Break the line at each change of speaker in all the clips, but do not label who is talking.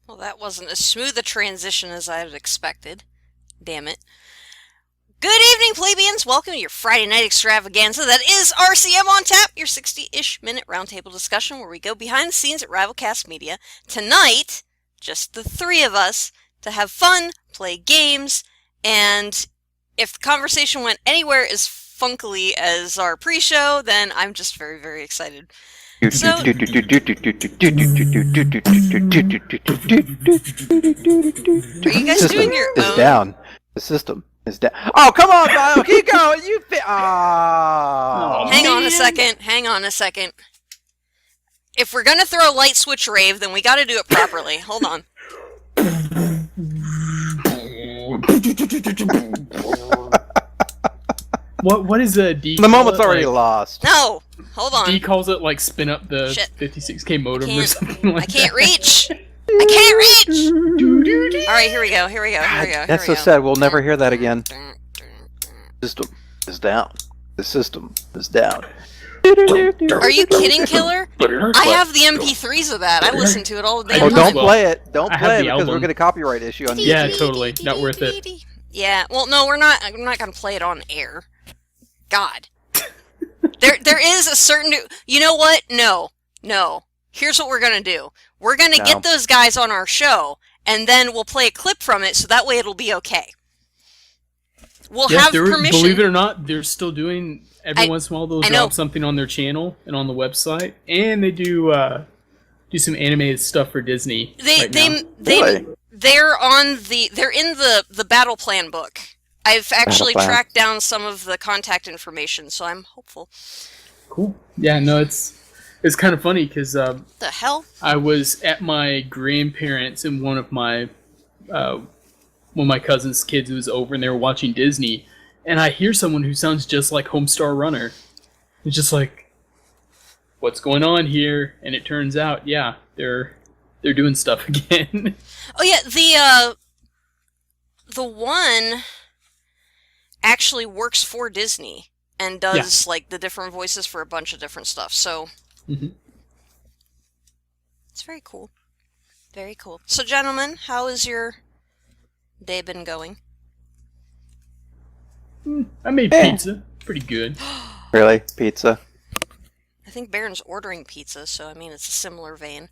Well, that wasn't as smooth a transition as I had expected. Damn it. Good evening, plebeians! Welcome to your Friday night extravaganza that is RCM On Tap, your 60-ish minute roundtable discussion where we go behind the scenes at RivalCast Media. Tonight, just the three of us to have fun, play games, and if the conversation went anywhere as funkily as our pre-show, then I'm just very, very excited. So,
Are you
guys doing your
own?
own?
Down. The system is down. Oh, come on, Kyle. Keep going. You
Hang on a second. If we're gonna throw a light switch rave, then we gotta do it properly. Hold on.
What is a D?
The moment's already lost.
No! Hold on.
D calls it like spin up the
Shit.
56K modem or something like
I can't
that.
reach! I can't reach! Alright, here we go.
That's so sad. We'll never hear that again. System is down. The system is down.
Are you kidding, Killer? I have the MP3s of that. I listen to it all the day.
Oh, don't play it. Don't
I have
play it
the
because
album.
we're going to copyright issue on
Yeah, totally. Not worth it.
Yeah, well, no, we're not. I'm not gonna play it on air. God. There is a certain... You know what? No. Here's what we're gonna do. We're gonna get those guys on our show, and then we'll play a clip from it, so that way it'll be okay. We'll have permission.
Believe it or not, they're still doing... Every once in a while they'll
I know.
drop something on their channel and on the website, and they do some animated stuff for Disney.
They're in the battle plan book. I've actually tracked down some of the contact information, so I'm hopeful.
Cool. Yeah, no, it's kind of funny because
The hell?
I was at my grandparents' and one of my cousin's kids was over and they were watching Disney, and I hear someone who sounds just like Homestar Runner. It's just like, what's going on here? And it turns out, yeah, they're doing stuff again.
Oh yeah, the one actually works for Disney and does like the different voices for a bunch of different stuff. So It's very cool. Very cool. So gentlemen, how has your day been going?
I made pizza. Pretty good.
Really? Pizza?
I think Baron's ordering pizza, so I mean it's a similar vein.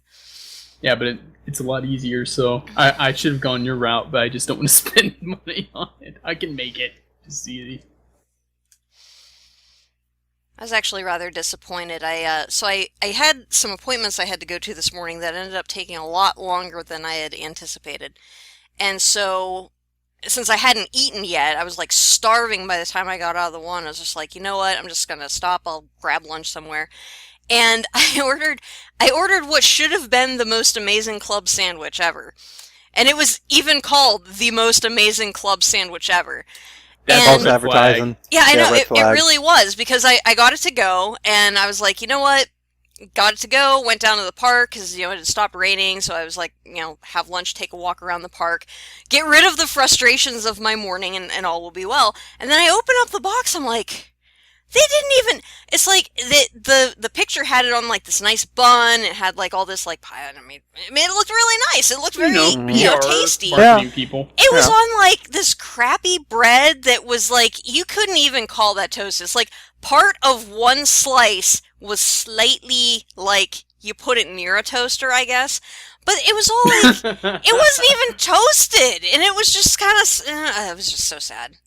Yeah, but it's a lot easier, so I should have gone your route, but I just don't want to spend money on it. I can make it. It's easy.
I was actually rather disappointed. I had some appointments I had to go to this morning that ended up taking a lot longer than I had anticipated. And so, since I hadn't eaten yet, I was like starving by the time I got out of the one. I was just like, you know what? I'm just gonna stop. I'll grab lunch somewhere. And I ordered what should have been the most amazing club sandwich ever. And it was even called the most amazing club sandwich ever.
That's
False advertising.
Yeah, I know,
red
it
flag.
really was, because I got it to go, and I was like, you know what, got it to go, went down to the park, because, it had stopped raining, so I was like, have lunch, take a walk around the park, get rid of the frustrations of my morning, and all will be well. And then I open up the box, I'm like, they didn't even, it's like, the picture had it on, like, this nice bun, it had, like, all this, like, pie, I mean, it looked really nice, it looked very, tasty.
Marketing people.
It was on, like, this crappy bread that was, like, you couldn't even call that toast. It's, like, part of one slice was slightly, like, you put it near a toaster, I guess. But it was all, like, it wasn't even toasted. And it was just kind of, it was just so sad.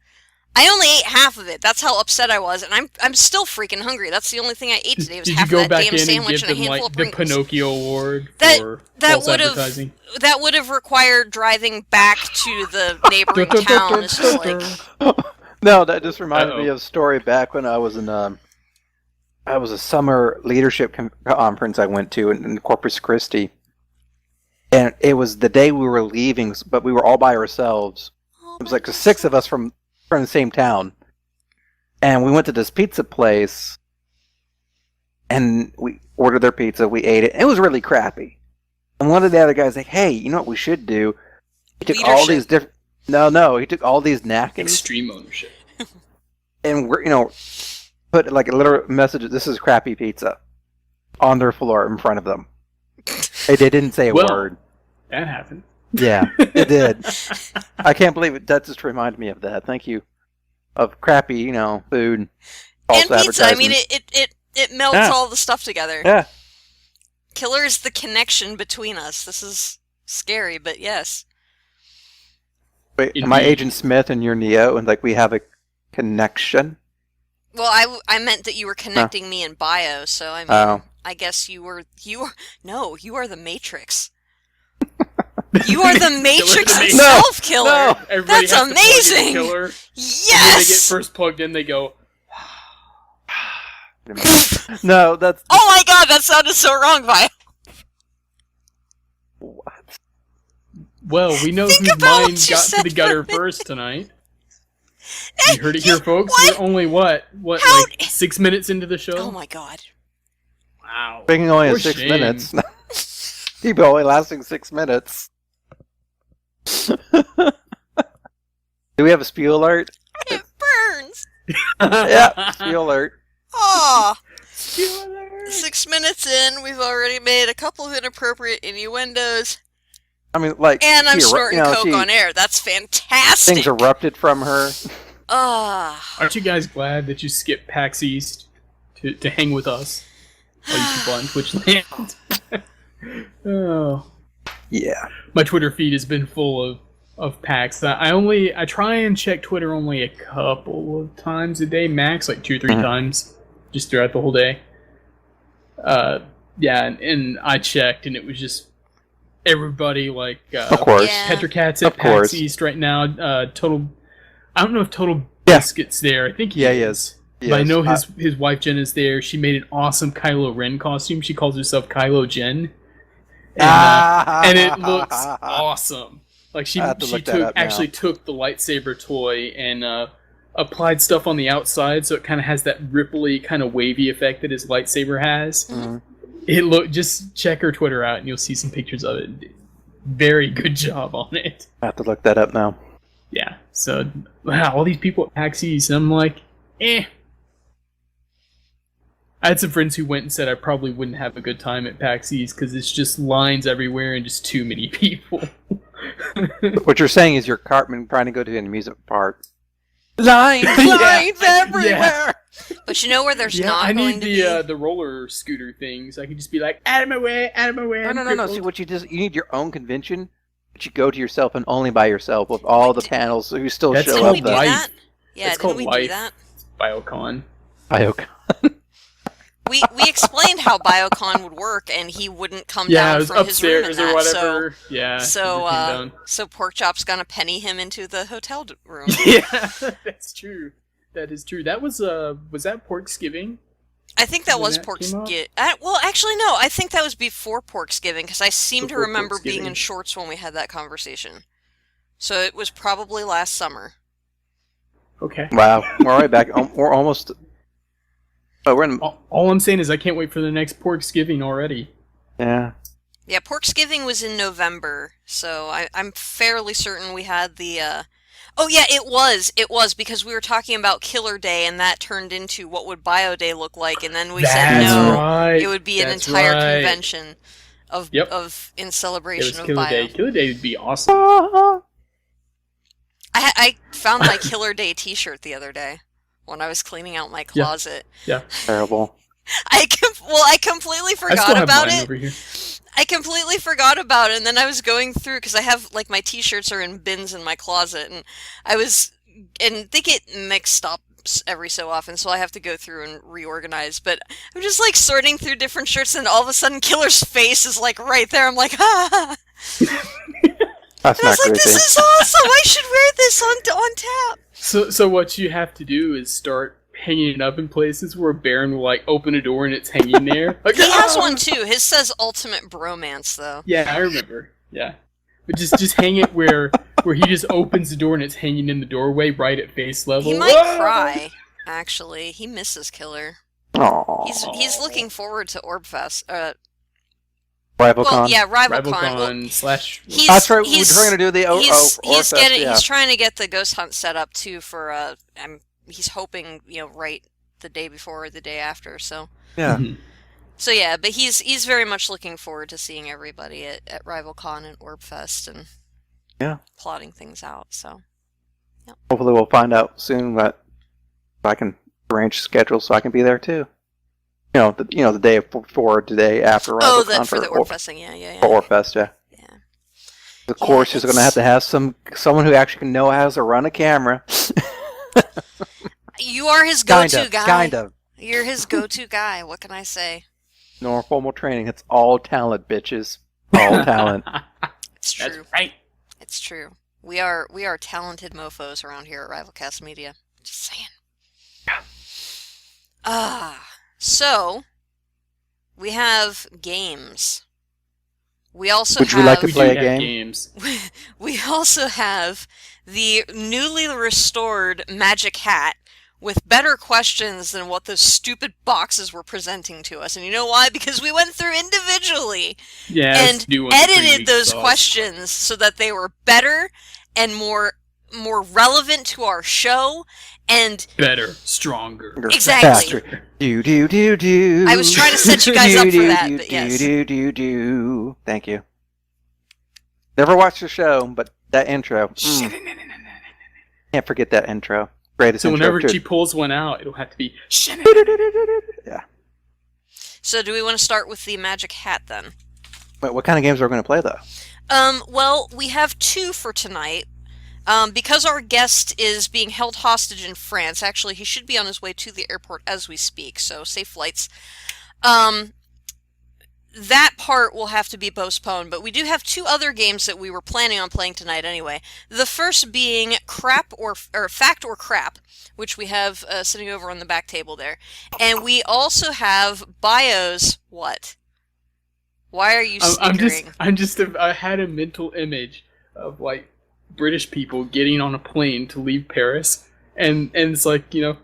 I only ate half of it. That's how upset I was. And I'm still freaking hungry. That's the only thing I ate today was
Did
half
you
of
go
that
back
damn
in
sandwich
and
and a
give them
handful
like
of
the
Pringles.
Pinocchio Award
That-
for
that
false
would've-
advertising?
That would have required driving back to the neighboring town. It's just like...
No, that just reminded me of a story back when I was in I was a summer leadership conference I went to in Corpus Christi, and it was the day we were leaving, but we were all by ourselves. It was like the 6 of us from the same town, and we went to this pizza place, and we ordered their pizza. We ate it, and it was really crappy. And one of the other guys like, "Hey, you know what we should do?" He took all these different. No, he took all these napkins.
Extreme ownership.
And put like a little message, "This is crappy pizza," on their floor in front of them. They didn't say a word.
That happened.
Yeah, it did. I can't believe it. That just reminded me of that. Thank you. Of crappy, food.
And pizza. I mean, it melts all the stuff together.
Yeah.
Killer is the connection between us. This is scary, but yes.
Wait, am I Agent Smith and you're Neo, and we have a connection?
Well, I meant that you were connecting me in bio, so I mean, I guess you are the Matrix. You are the Matrix itself, Killer. No. That's amazing.
Killer.
Yes.
And when they get first plugged in, they go.
No, that's.
Oh my God, that sounded so wrong, Bio.
What?
Well, we know whose mind got to the gutter first tonight. You heard it here, folks. What? We're only like 6 minutes into the show.
Oh my God.
Wow.
Speaking only of 6 minutes. Keep only lasting 6 minutes. Do we have a spew alert?
It burns.
Yeah, spew alert.
Aw.
Spew alert.
6 minutes in, we've already made a couple of inappropriate innuendos.
I mean,
and I'm snorting coke on air. That's fantastic.
Things erupted from her.
Aren't you guys glad that you skipped PAX East to hang with us? All you people on Twitch land. Oh.
Yeah.
My Twitter feed has been full of PAX. I try and check Twitter only a couple of times a day, max, 2 or 3 times, just throughout the whole day. Yeah, and I checked, and it was just everybody
of course.
Petrocat's at PAX East right now. Total. I don't know if Total Biscuit's there. I think he is.
Yes.
But I know his wife Jen is there. She made an awesome Kylo Ren costume. She calls herself Kylo Jen. And it looks awesome. She took the lightsaber toy and applied stuff on the outside, so it kind of has that ripply, kind of wavy effect that his lightsaber has. Mm-hmm. Just check her Twitter out, and you'll see some pictures of it. Very good job on it.
I have to look that up now.
Yeah. So, wow, all these people at PAX East, and I'm like, eh. I had some friends who went and said I probably wouldn't have a good time at PAX East because it's just lines everywhere and just too many people.
What you're saying is you're Cartman trying to go to an amusement park. Lines everywhere!
Yeah. But you know where there's not going to be?
I need the roller scooter things. I can just be like, out of my way, out of my way.
No. See, what you need your own convention, but you go to yourself and only by yourself with all the panels, so you still show up.
Didn't we do that? Yeah,
didn't
we do that?
BioCon.
We explained how BioCon would work, and he wouldn't come down from his room in that.
Or whatever.
So Porkchop's gonna penny him into the hotel room.
Yeah, that's true. That is true. That was that Porksgiving?
I think that was Porksgiving. Well, actually, no. I think that was before Porksgiving because I seem to remember being in shorts when we had that conversation. So it was probably last summer.
Okay.
Wow, we're right back. We're almost. Oh,
all I'm saying is I can't wait for the next Porksgiving already.
Yeah.
Yeah, Porksgiving was in November, so I'm fairly certain we had the. Oh yeah, it was because we were talking about Killer Day, and that turned into what would Bio Day look like, and then we said no, it would be an entire convention of in celebration of
Killer
Bio.
Day. Killer Day would be awesome.
I found my Killer Day T-shirt the other day when I was cleaning out my closet.
Yeah.
Terrible.
I completely forgot about it. I completely forgot about it, and then I was going through because I have my T-shirts are in bins in my closet, and they get mixed up every so often, so I have to go through and reorganize. But I'm just sorting through different shirts, and all of a sudden, Killer's face is right there. I'm like, ah.
That's
and I was like, this is awesome! I should wear this on tap.
So what you have to do is start hanging it up in places where Baron will open a door and it's hanging there.
He has one too. His says Ultimate Bromance though.
Yeah, I remember. Yeah, but just hang it where he just opens the door and it's hanging in the doorway right at face level.
He might cry. Actually, he misses Killer.
Aww.
He's looking forward to Orbfest.
RivalCon.
Well, yeah, RivalCon.
/.
That's right. We're trying to do the
He's trying to get the Ghost Hunt set up too for. He's hoping right the day before or the day after. So
yeah.
So yeah, but he's very much looking forward to seeing everybody at RivalCon and OrbFest and plotting things out. So
hopefully we'll find out soon that if I can arrange schedule so I can be there too. The day before, the day after RivalCon
for the OrbFest thing, yeah.
For OrbFest, yeah. Of course, he's going to have someone who actually know how to run a camera.
You are his go-to guy.
Kind of.
You're his go-to guy. What can I say?
No formal training. It's all talent, bitches. All talent.
It's true.
That's right.
It's true. We are talented mofos around here at RivalCast Media. Just saying. So we have games. We also
Would you like to play a game?
Games.
We also have the newly restored Magic Hat with better questions than what those stupid boxes were presenting to us. And you know why? Because we went through individually and edited those questions so that they were better and more relevant to our show and
better, stronger,
exactly.
Do.
I was trying to set you guys up for that, but yes.
Do. Thank you. Never watched the show, but that intro. Can't forget that intro. Greatest
so
intro.
Whenever she pulls one out, it'll have to be.
Yeah.
So do we want to start with the Magic Hat then?
Wait, what kind of games are we going to play though?
Well, we have two for tonight. Because our guest is being held hostage in France, actually, he should be on his way to the airport as we speak, so safe flights. That part will have to be postponed, but we do have two other games that we were planning on playing tonight anyway. The first being Fact or Crap, which we have sitting over on the back table there. And we also have Bios. What? Why are you snickering?
I had a mental image of, like, British people getting on a plane to leave Paris, and it's like, g'day,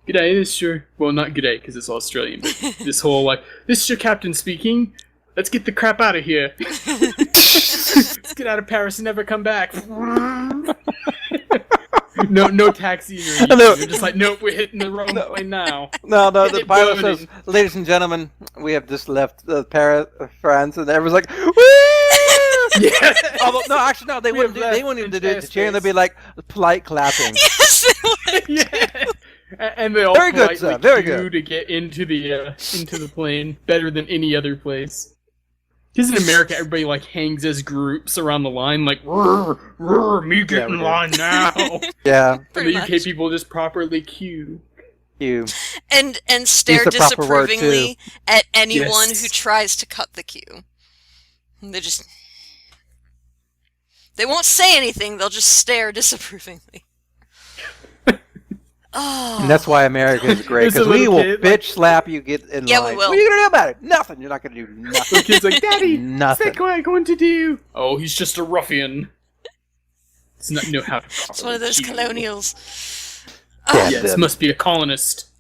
this is your... Well, not g'day, because it's Australian, but this whole, like, this is your captain speaking, let's get the crap out of here. Let's get out of Paris and never come back. No taxi or anything.
No.
You're just like, nope, we're hitting the wrong plane now.
No, the pilot says, ladies and gentlemen, we have just left Paris, France, and everyone's like, woo!
Yeah.
Although, no, actually, no, they wouldn't even do the cheer, and they'd be like polite clapping.
Yes, they would.
Yeah. And they all
very good, sir. Very
queue
good
to get into the plane better than any other place. Because in America, everybody like hangs as groups around the line, like me get in line now.
Yeah.
And the UK people just properly queue.
And stare disapprovingly at anyone who tries to cut the queue. They won't say anything, they'll just stare disapprovingly. Oh.
And that's why America is great, because we will bitch slap you get in line.
Yeah, we will.
What are you going to do about it? Nothing. You're not going to do nothing.
The kid's like, Daddy,
nothing.
what's that guy going to do? Oh, he's just a ruffian. Does not know how to properly
It's one of those
queue.
colonials.
Yes, must be a colonist.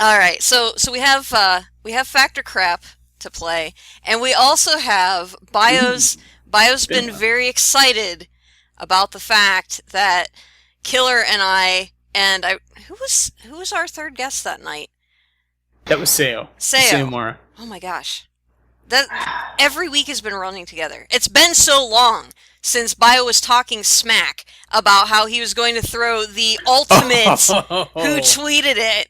Alright, so we have Fact or Crap to play, and we also have Bios. Bio's been very excited about the fact that Killer and I who was our third guest that night?
That was Seo. Mara.
Oh my gosh. That every week has been running together. It's been so long since Bio was talking smack about how he was going to throw the ultimate who tweeted it.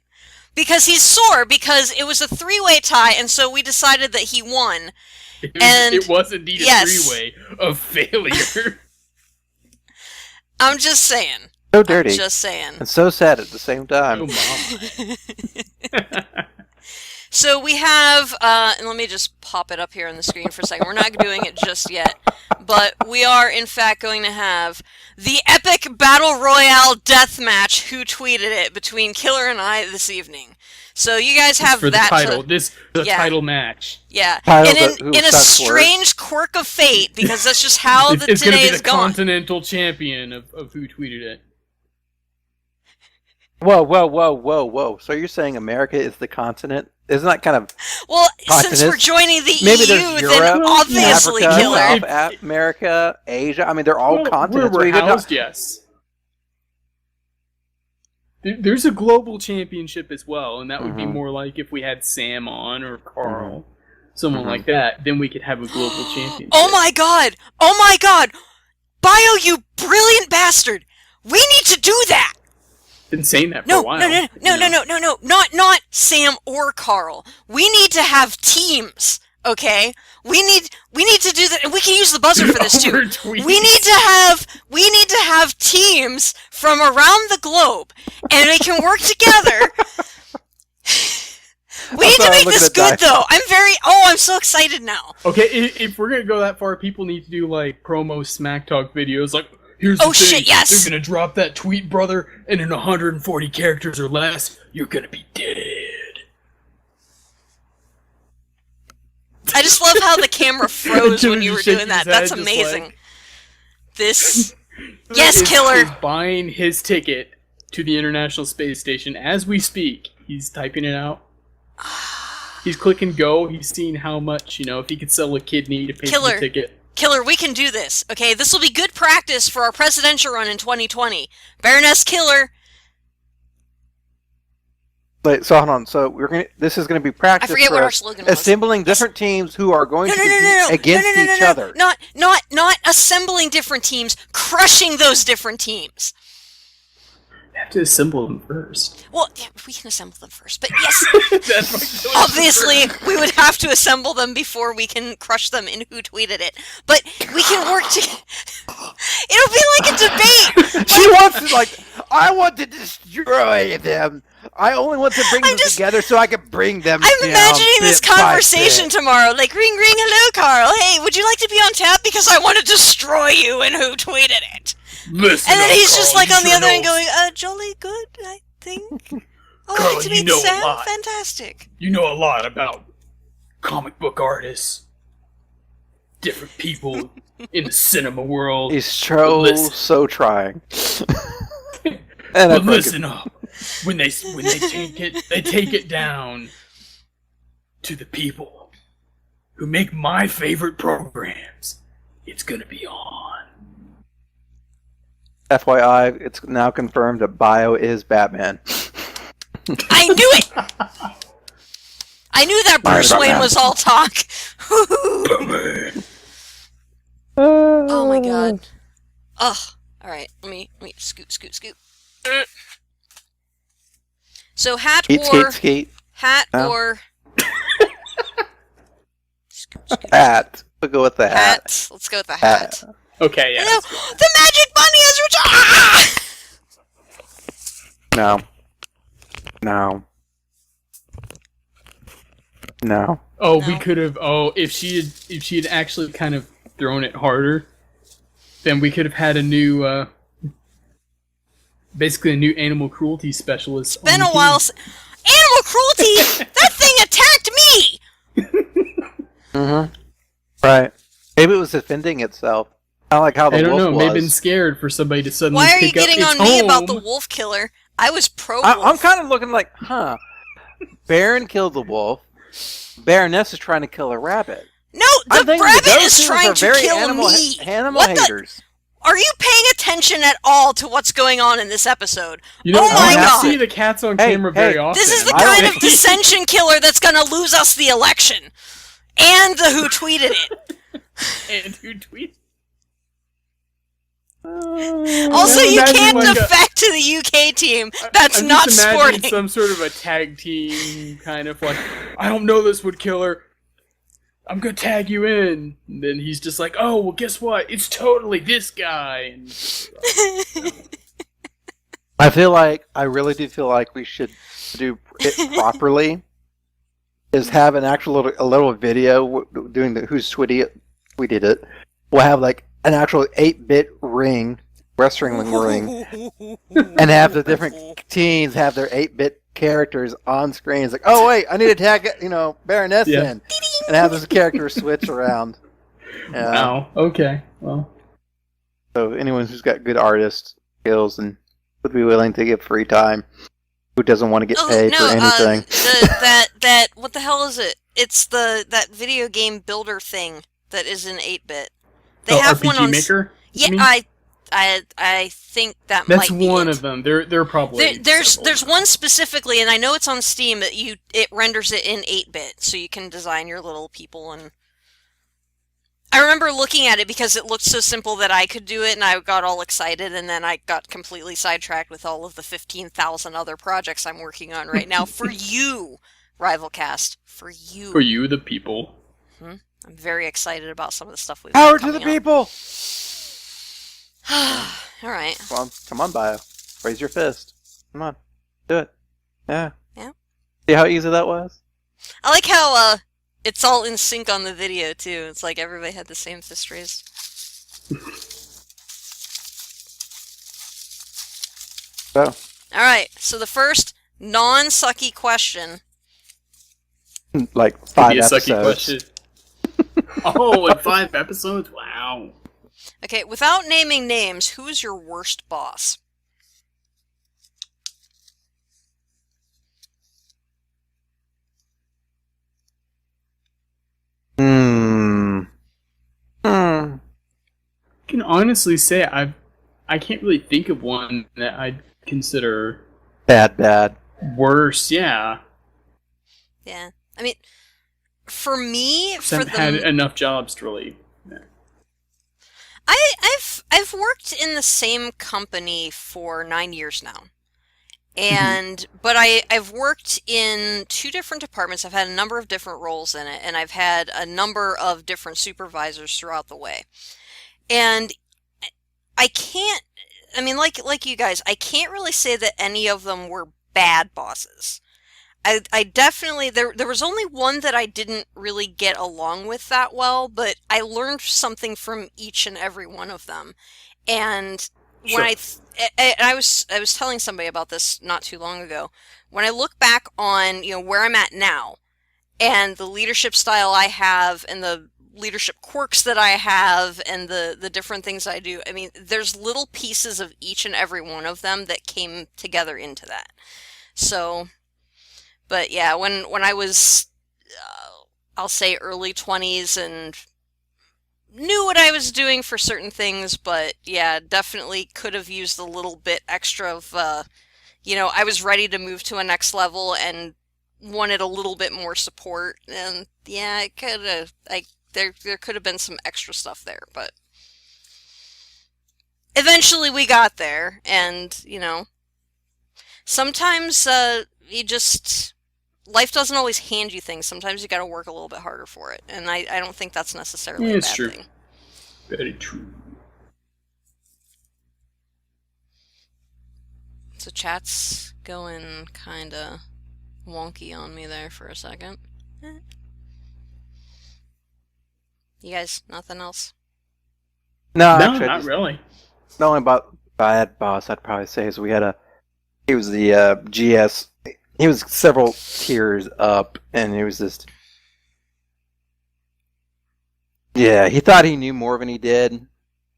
Because he's sore, because it was a three-way tie, and so we decided that he won.
It was indeed a three-way of failure.
I'm just saying.
So dirty.
I'm just saying.
And so sad at the same time.
Oh, mama.
So we have, and let me just pop it up here on the screen for a second. We're not doing it just yet, but we are, in fact, going to have the epic Battle Royale deathmatch, who tweeted it, between Killer and I this evening. So you guys have
for
that.
The title match.
Yeah. And in a strange quirk of fate, because that's just how today is going.
It's going to be the continental champion of who tweeted it.
Whoa. So you're saying America is the continent? Isn't that kind of...
Well, since we're joining the
Maybe
EU,
Europe,
then obviously
Africa,
Killer.
South America, Asia. I mean, they're all continents.
We're housed, yes. There's a global championship as well, and that would be more like if we had Sam on or Carl, someone like that. Then we could have a global championship.
Oh my god! Oh my god! Bio, you brilliant bastard! We need to do that!
Been saying that for a while.
No, not Sam or Carl. We need to have teams, okay? We need to do that, and we can use the buzzer for this too. We need to have teams from around the globe, and they can work together. We need to make this good, though. I'm so excited now.
Okay, if we're gonna go that far, people need to do like promo smack talk videos. Like, here's the thing.
Shit, yes.
They're gonna drop that tweet, brother, and in 140 characters or less, you're gonna be dead.
I just love how the camera froze when you were doing that. That's amazing.
Like...
Yes, Killer!
He's buying his ticket to the International Space Station as we speak. He's typing it out. He's clicking go. He's seeing how much, if he could sell a kidney to pay for the ticket.
Killer, we can do this, okay? This will be good practice for our presidential run in 2020. Baroness Killer.
Wait, so hold on. So this is gonna be practice.
I forget what our
us
slogan was.
assembling different teams who are going to compete against each other.
Not assembling different teams, crushing those different teams.
You have to assemble them first.
Well, yeah, we can assemble them first, but yes, obviously we would have to assemble them before we can crush them in Who Tweeted It. But we can work together. It'll be like a debate.
She wants to, I want to destroy them. I only want to bring them together so I can bring them down.
I'm imagining this conversation tomorrow. Like, ring, hello, Carl. Hey, would you like to be on tap? Because I want to destroy you in Who Tweeted It.
Listen,
and then he's just
Carl,
like on the other end going, jolly good, I think. Oh,
Carl,
I'd like to meet Sam. Fantastic.
You know a lot about comic book artists, different people in the cinema world.
He's so trying.
But listen up. When they take it down to the people who make my favorite programs. It's gonna be on.
FYI, it's now confirmed that Bio is Batman.
I knew it! I knew that Bruce Wayne was all talk. Oh my god. Ugh. Alright, let me scoot. So hat
skate.
Hat or...
Scoot. Hat. We'll go with the hat.
Let's go with the hat.
Okay, yeah.
The magic bunny has returned!
No.
Oh, we could have. Oh, if she had actually kind of thrown it harder, then we could have had a new, basically a new animal cruelty specialist.
It's been a while. Animal cruelty? That thing attacked me!
Right. Maybe it was defending itself. I like how the wolf was.
I don't know. Maybe been scared for somebody to suddenly.
Why are you
pick up
getting
its
on me
home.
about the wolf killer? I was pro-wolf.
I'm kind of looking like, Baron killed the wolf. Baroness is trying to kill a rabbit.
No, the rabbit is trying to kill me.
Animal haters.
Are you paying attention at all to what's going on in this episode?
Oh my god! I see the cats on camera very often.
This is the kind of dissension killer that's going to lose us the election. And the Who Tweeted It.
And Who Tweeted
Also, you can't defect to the UK team. That's
I'm
not
just
sporting.
Some sort of a tag team kind of like, I don't know this would kill her. I'm gonna tag you in. And then he's just like, oh, well, guess what? It's totally this guy. And,
I really do feel like we should do it properly. Is have an actual a little video doing the Who's Tweeted It. We'll have like an actual 8-bit wrestling ring, and have the different teams have their 8-bit characters on screen. It's like, oh wait, I need to tag Baroness in, and have those characters switch around.
Wow. Okay. Well.
So anyone who's got good artist skills and would be willing to give free time, who doesn't want to get paid for anything.
That what the hell is it? It's that video game builder thing that is in 8-bit. They have
RPG
one on
Maker?
Yeah, I think
That's
might be
one
it.
of them. There are probably
there's one specifically, and I know it's on Steam. That it renders it in 8-bit, so you can design your little people. And I remember looking at it because it looked so simple that I could do it, and I got all excited, and then I got completely sidetracked with all of the 15,000 other projects I'm working on right now for you, RivalCast, for you.
For you, the people.
I'm very excited about some of the stuff we've
Power
got
to the
coming up.
people!
All right.
Come on, Bio. Raise your fist. Come on. Do it. Yeah.
Yeah.
See how easy that was?
I like how it's all in sync on the video too. It's like everybody had the same fist raised.
So.
All right. So the first non-sucky question.
Like
Could
5
be a
episodes.
sucky question. Oh, in 5 episodes? Wow.
Okay, without naming names, who is your worst boss?
I can honestly say I can't really think of one that I'd consider
Bad.
worse. Yeah.
Yeah. I mean, for me,
I've had enough jobs to really.
I've worked in the same company for 9 years now. And but I've worked in 2 different departments. I've had a number of different roles in it, and I've had a number of different supervisors throughout the way. And I can't, I mean, like you guys, I can't really say that any of them were bad bosses. I definitely, there was only one that I didn't really get along with that well, but I learned something from each and every one of them. And when I was telling somebody about this not too long ago, when I look back on, where I'm at now and the leadership style I have and the leadership quirks that I have and the different things I do, I mean, there's little pieces of each and every one of them that came together into that. So, but yeah, when I was, I'll say early 20s and knew what I was doing for certain things, but yeah, definitely could have used a little bit extra of, I was ready to move to a next level and wanted a little bit more support, and yeah, it could have, there could have been some extra stuff there, but eventually we got there, and, sometimes, life doesn't always hand you things. Sometimes you gotta work a little bit harder for it, and I don't think that's necessarily a bad thing.
Very true.
So chat's going kinda wonky on me there for a second. You guys, nothing else?
No,
actually,
not
really.
The only bad boss I'd probably say is he was the GS. He was several tiers up, and he was just... Yeah, he thought he knew more than he did.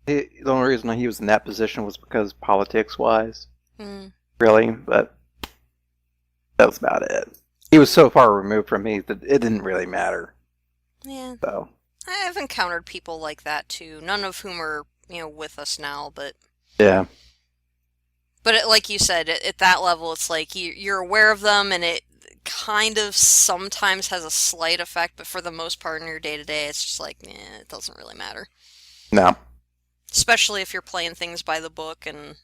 The only reason he was in that position was because politics-wise. Really, but that was about it. He was so far removed from me that it didn't really matter.
Yeah.
So
I've encountered people like that, too. None of whom are, with us now, but...
Yeah.
But like you said, at that level, it's like you're aware of them, and it kind of sometimes has a slight effect, but for the most part in your day-to-day, it's just like, it doesn't really matter.
No.
Especially if you're playing things by the book, and,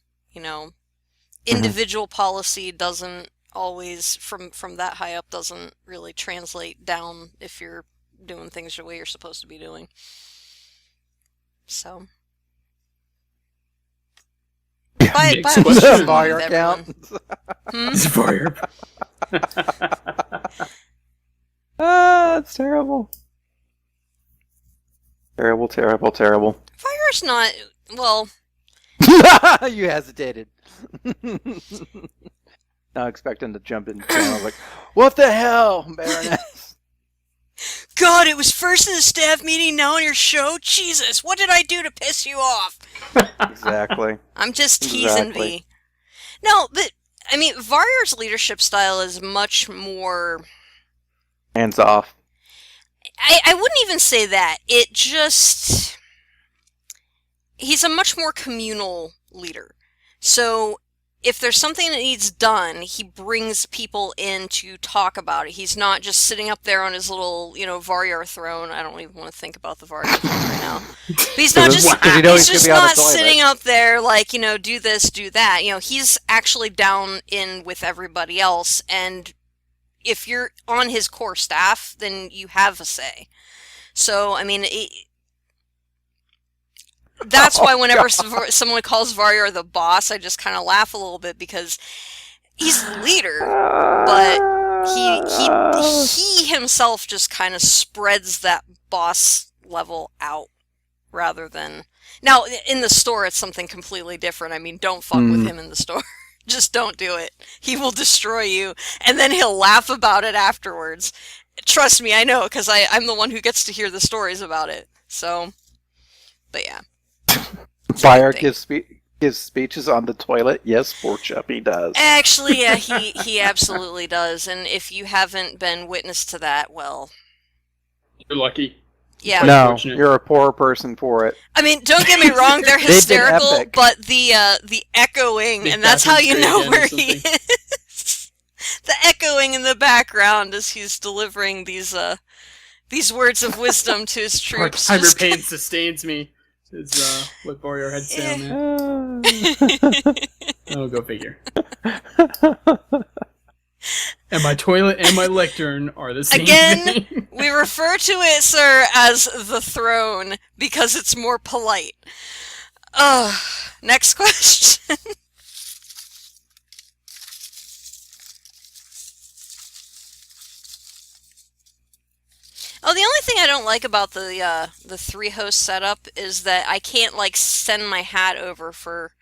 individual policy doesn't always, from that high up, doesn't really translate down if you're doing things the way you're supposed to be doing. So... Buy
your account. It's terrible. Terrible.
Fire's not, well...
You hesitated. Not expecting to jump in. I was like, what the hell, Baroness?
God, it was first in the staff meeting, now on your show? Jesus, what did I do to piss you off?
Exactly.
I'm just teasing V. No, but, I mean, Varyar's leadership style is much more...
Hands off.
I wouldn't even say that. It just... he's a much more communal leader. So if there's something that needs done, he brings people in to talk about it. He's not just sitting up there on his little, Varyar throne. I don't even want to think about the Varyar throne right now. But he's not just, he's just not sitting up there like, do this, do that. He's actually down in with everybody else. And if you're on his core staff, then you have a say. So, I mean, that's why whenever someone calls Varyar the boss, I just kind of laugh a little bit because he's the leader, but he himself just kind of spreads that boss level out rather than... Now, in the store, it's something completely different. I mean, don't fuck with him in the store. Just don't do it. He will destroy you, and then he'll laugh about it afterwards. Trust me, I know, because I'm the one who gets to hear the stories about it. So, but yeah.
Varyar gives speeches on the toilet. Yes, poor Chuppy does.
Actually, yeah, he absolutely does. And if you haven't been witness to that, well...
You're lucky.
Yeah.
No, you're a poor person for it.
I mean, don't get me wrong, they're hysterical, but the echoing, and that's how you know where he is. The echoing in the background as he's delivering these words of wisdom to his troops.
Timer pain sustains me. Is what Varyar had to say on that. Oh, go figure. And my toilet and my lectern are the same thing.
Again, we refer to it, sir, as the throne because it's more polite. Next question. Oh, the only thing I don't like about the 3-host setup is that I can't send my hat over for.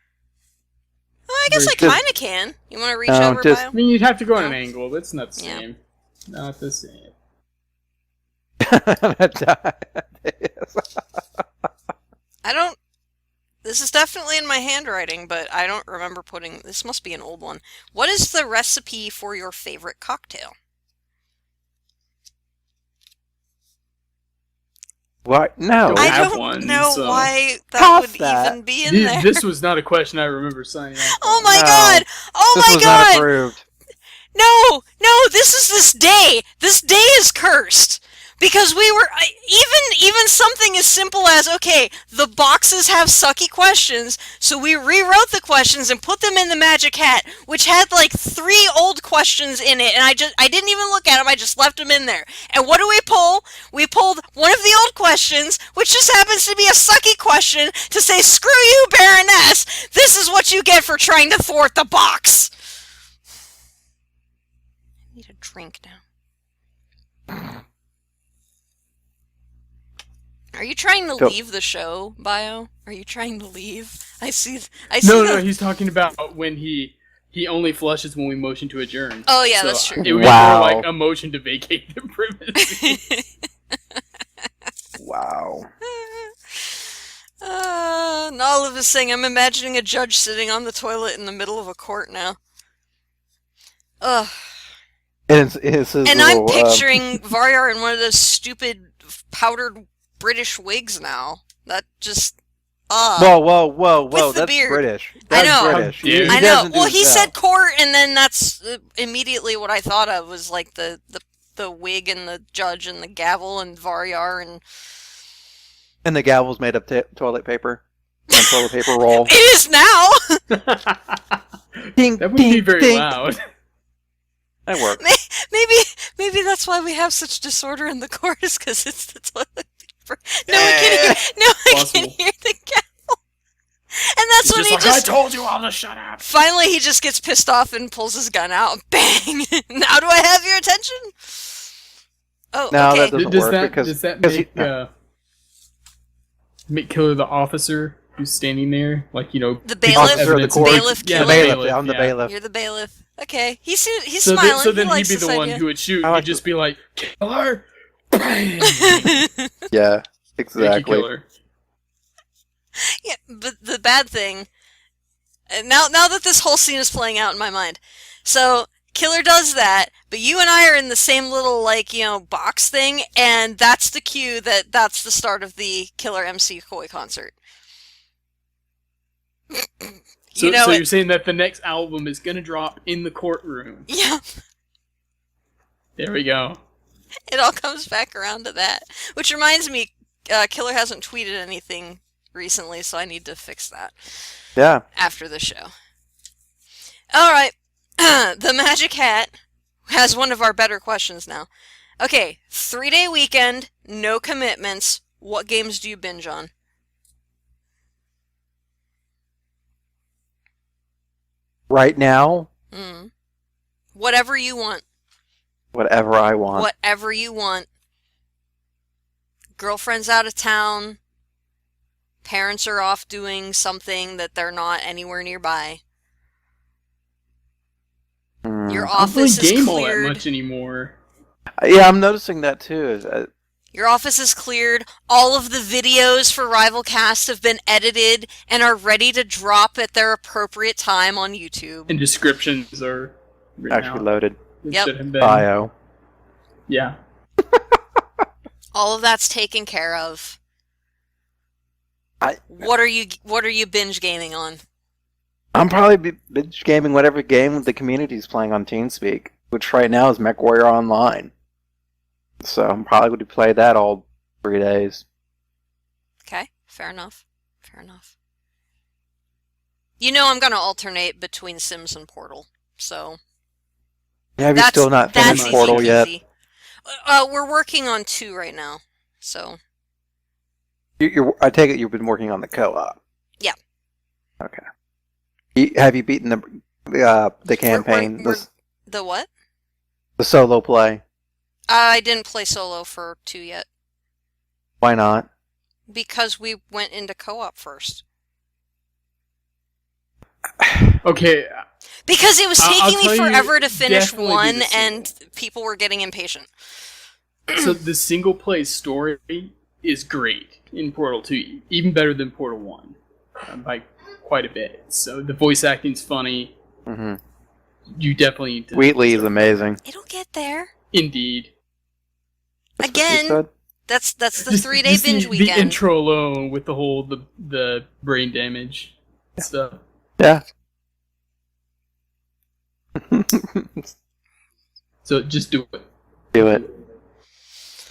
Well, I guess I kind of can. You want to reach over, Bio?
I mean, you'd have to go on an angle. That's not the same. Yeah. Not the same.
I don't. This is definitely in my handwriting, but I don't remember putting. This must be an old one. What is the recipe for your favorite cocktail?
What? No.
I don't know why that would even be in there.
This was not a question I remember signing up.
Oh my god! Oh my god!
Not approved.
No, this is this day. This day is cursed. Because we were, even something as simple as, okay, the boxes have sucky questions, so we rewrote the questions and put them in the magic hat, which had 3 old questions in it, and I didn't even look at them, I just left them in there. And what do we pull? We pulled one of the old questions, which just happens to be a sucky question, to say, screw you, Baroness! This is what you get for trying to thwart the box! I need a drink now. Are you trying to leave the show, Bio? Are you trying to leave? I see.
No, he's talking about when he only flushes when we motion to adjourn.
Oh yeah, so that's true.
It would be more like a motion to vacate the premises.
Wow.
And all of this thing, I'm imagining a judge sitting on the toilet in the middle of a court now. Ugh.
And
I'm picturing Varyar in one of those stupid powdered British wigs now. That just
Whoa!
With the
That's
beard.
British.
I know.
British.
I know. Well, he said court, and then that's immediately what I thought of was the wig and the judge and the gavel and Varyar
and the gavel's made of toilet paper and toilet paper roll.
It is now.
Ding,
that would be very loud.
That works.
Maybe that's why we have such disorder in the court, is because it's the toilet paper. No one can hear the gavel. And that's when he just...
I told you all to shut up.
Finally, he just gets pissed off and pulls his gun out. Bang! Now do I have your attention? Oh,
no,
okay.
that doesn't work
does that make Killer the officer who's standing there?
The bailiff?
The
bailiff
yeah, the bailiff. I'm the bailiff.
You're the bailiff. Okay, he's
so
smiling.
So then
he
he'd be the one who would shoot. He'd just be like, Killer! Bang!
Yeah, exactly.
Killer.
Yeah, but the bad thing... Now that this whole scene is playing out in my mind. So, Killer does that, but you and I are in the same little, box thing, and that's the cue that's the start of the Killer MC Koi concert.
So,
You know
so
it.
you're saying that the next album is going to drop in the courtroom.
Yeah.
There we go.
It all comes back around to that. Which reminds me, Killer hasn't tweeted anything recently, so I need to fix that.
Yeah.
After the show. Alright. The Magic Hat has one of our better questions now. Okay, 3-day weekend, no commitments. What games do you binge on?
Right now,
Whatever you want.
whatever I want.
Whatever you want. Girlfriend's out of town. Parents are off doing something that they're not anywhere nearby. Your
I don't really
office is
game all that
cleared.
much anymore.
Yeah, I'm noticing that too.
Your office is cleared. All of the videos for RivalCast have been edited and are ready to drop at their appropriate time on YouTube.
And descriptions are written
Actually
out.
loaded.
It
Yep.
should have been.
Bio.
Yeah.
All of that's taken care of. What are you binge gaming on?
I'm probably binge gaming whatever game the community's playing on TeamSpeak, which right now is MechWarrior Online. So I'm probably going to play that all 3 days.
Okay, fair enough. Fair enough. You know I'm going to alternate between Sims and Portal, so...
Yeah, have you still not finished
easy
Portal yet?
peasy. We're working on 2 right now, so...
I take it you've been working on the co-op.
Yeah.
Okay. Have you beaten the campaign?
The what?
The solo play?
I didn't play solo for 2 yet.
Why not?
Because we went into co-op first.
Okay.
Because it was taking me forever to finish
definitely do
1,
the
and people were getting impatient.
So the single play story is great in Portal 2, even better than Portal 1 by quite a bit. So the voice acting's funny.
Mm-hmm.
You definitely need to...
Wheatley is amazing.
It'll get there.
Indeed.
That's what you
Again,
said?
that's the 3-day binge weekend.
The intro alone with the whole the brain damage stuff.
Yeah.
So just do it.
Do it.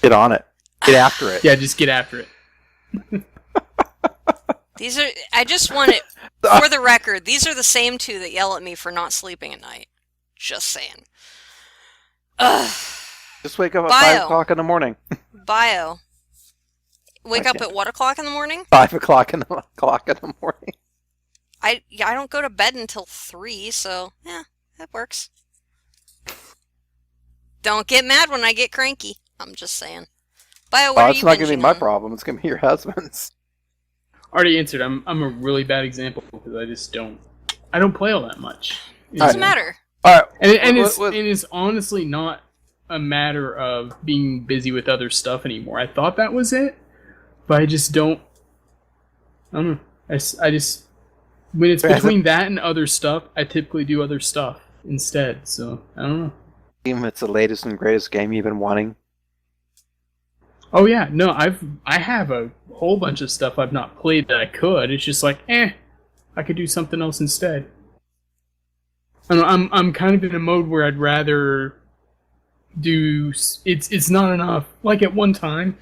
Get on it. Get after it.
Yeah, just get after it.
I just want it, for the record, these are the same 2 that yell at me for not sleeping at night. Just saying. Ugh.
Just wake up at
Bio.
5 o'clock in the morning.
Bio. Wake up at what o'clock in the morning?
5 o'clock in the morning.
I don't go to bed until 3, so yeah, that works. Don't get mad when I get cranky. I'm just saying. Bio, what are
It's
you
not going to be
binging
my
on?
problem. It's going to be your husband's.
Already answered. I'm a really bad example because I don't play all that much.
Doesn't matter.
All right.
And it's honestly not a matter of being busy with other stuff anymore. I thought that was it, but I just don't. I don't know. I just when it's between that and other stuff, I typically do other stuff instead. So I don't know.
Even if it's the latest and greatest game you've been wanting.
Oh yeah, no, I have a whole bunch of stuff I've not played that I could. It's just like, I could do something else instead. I don't know, I'm kind of in a mode where I'd rather do. It's not enough. Like at one time,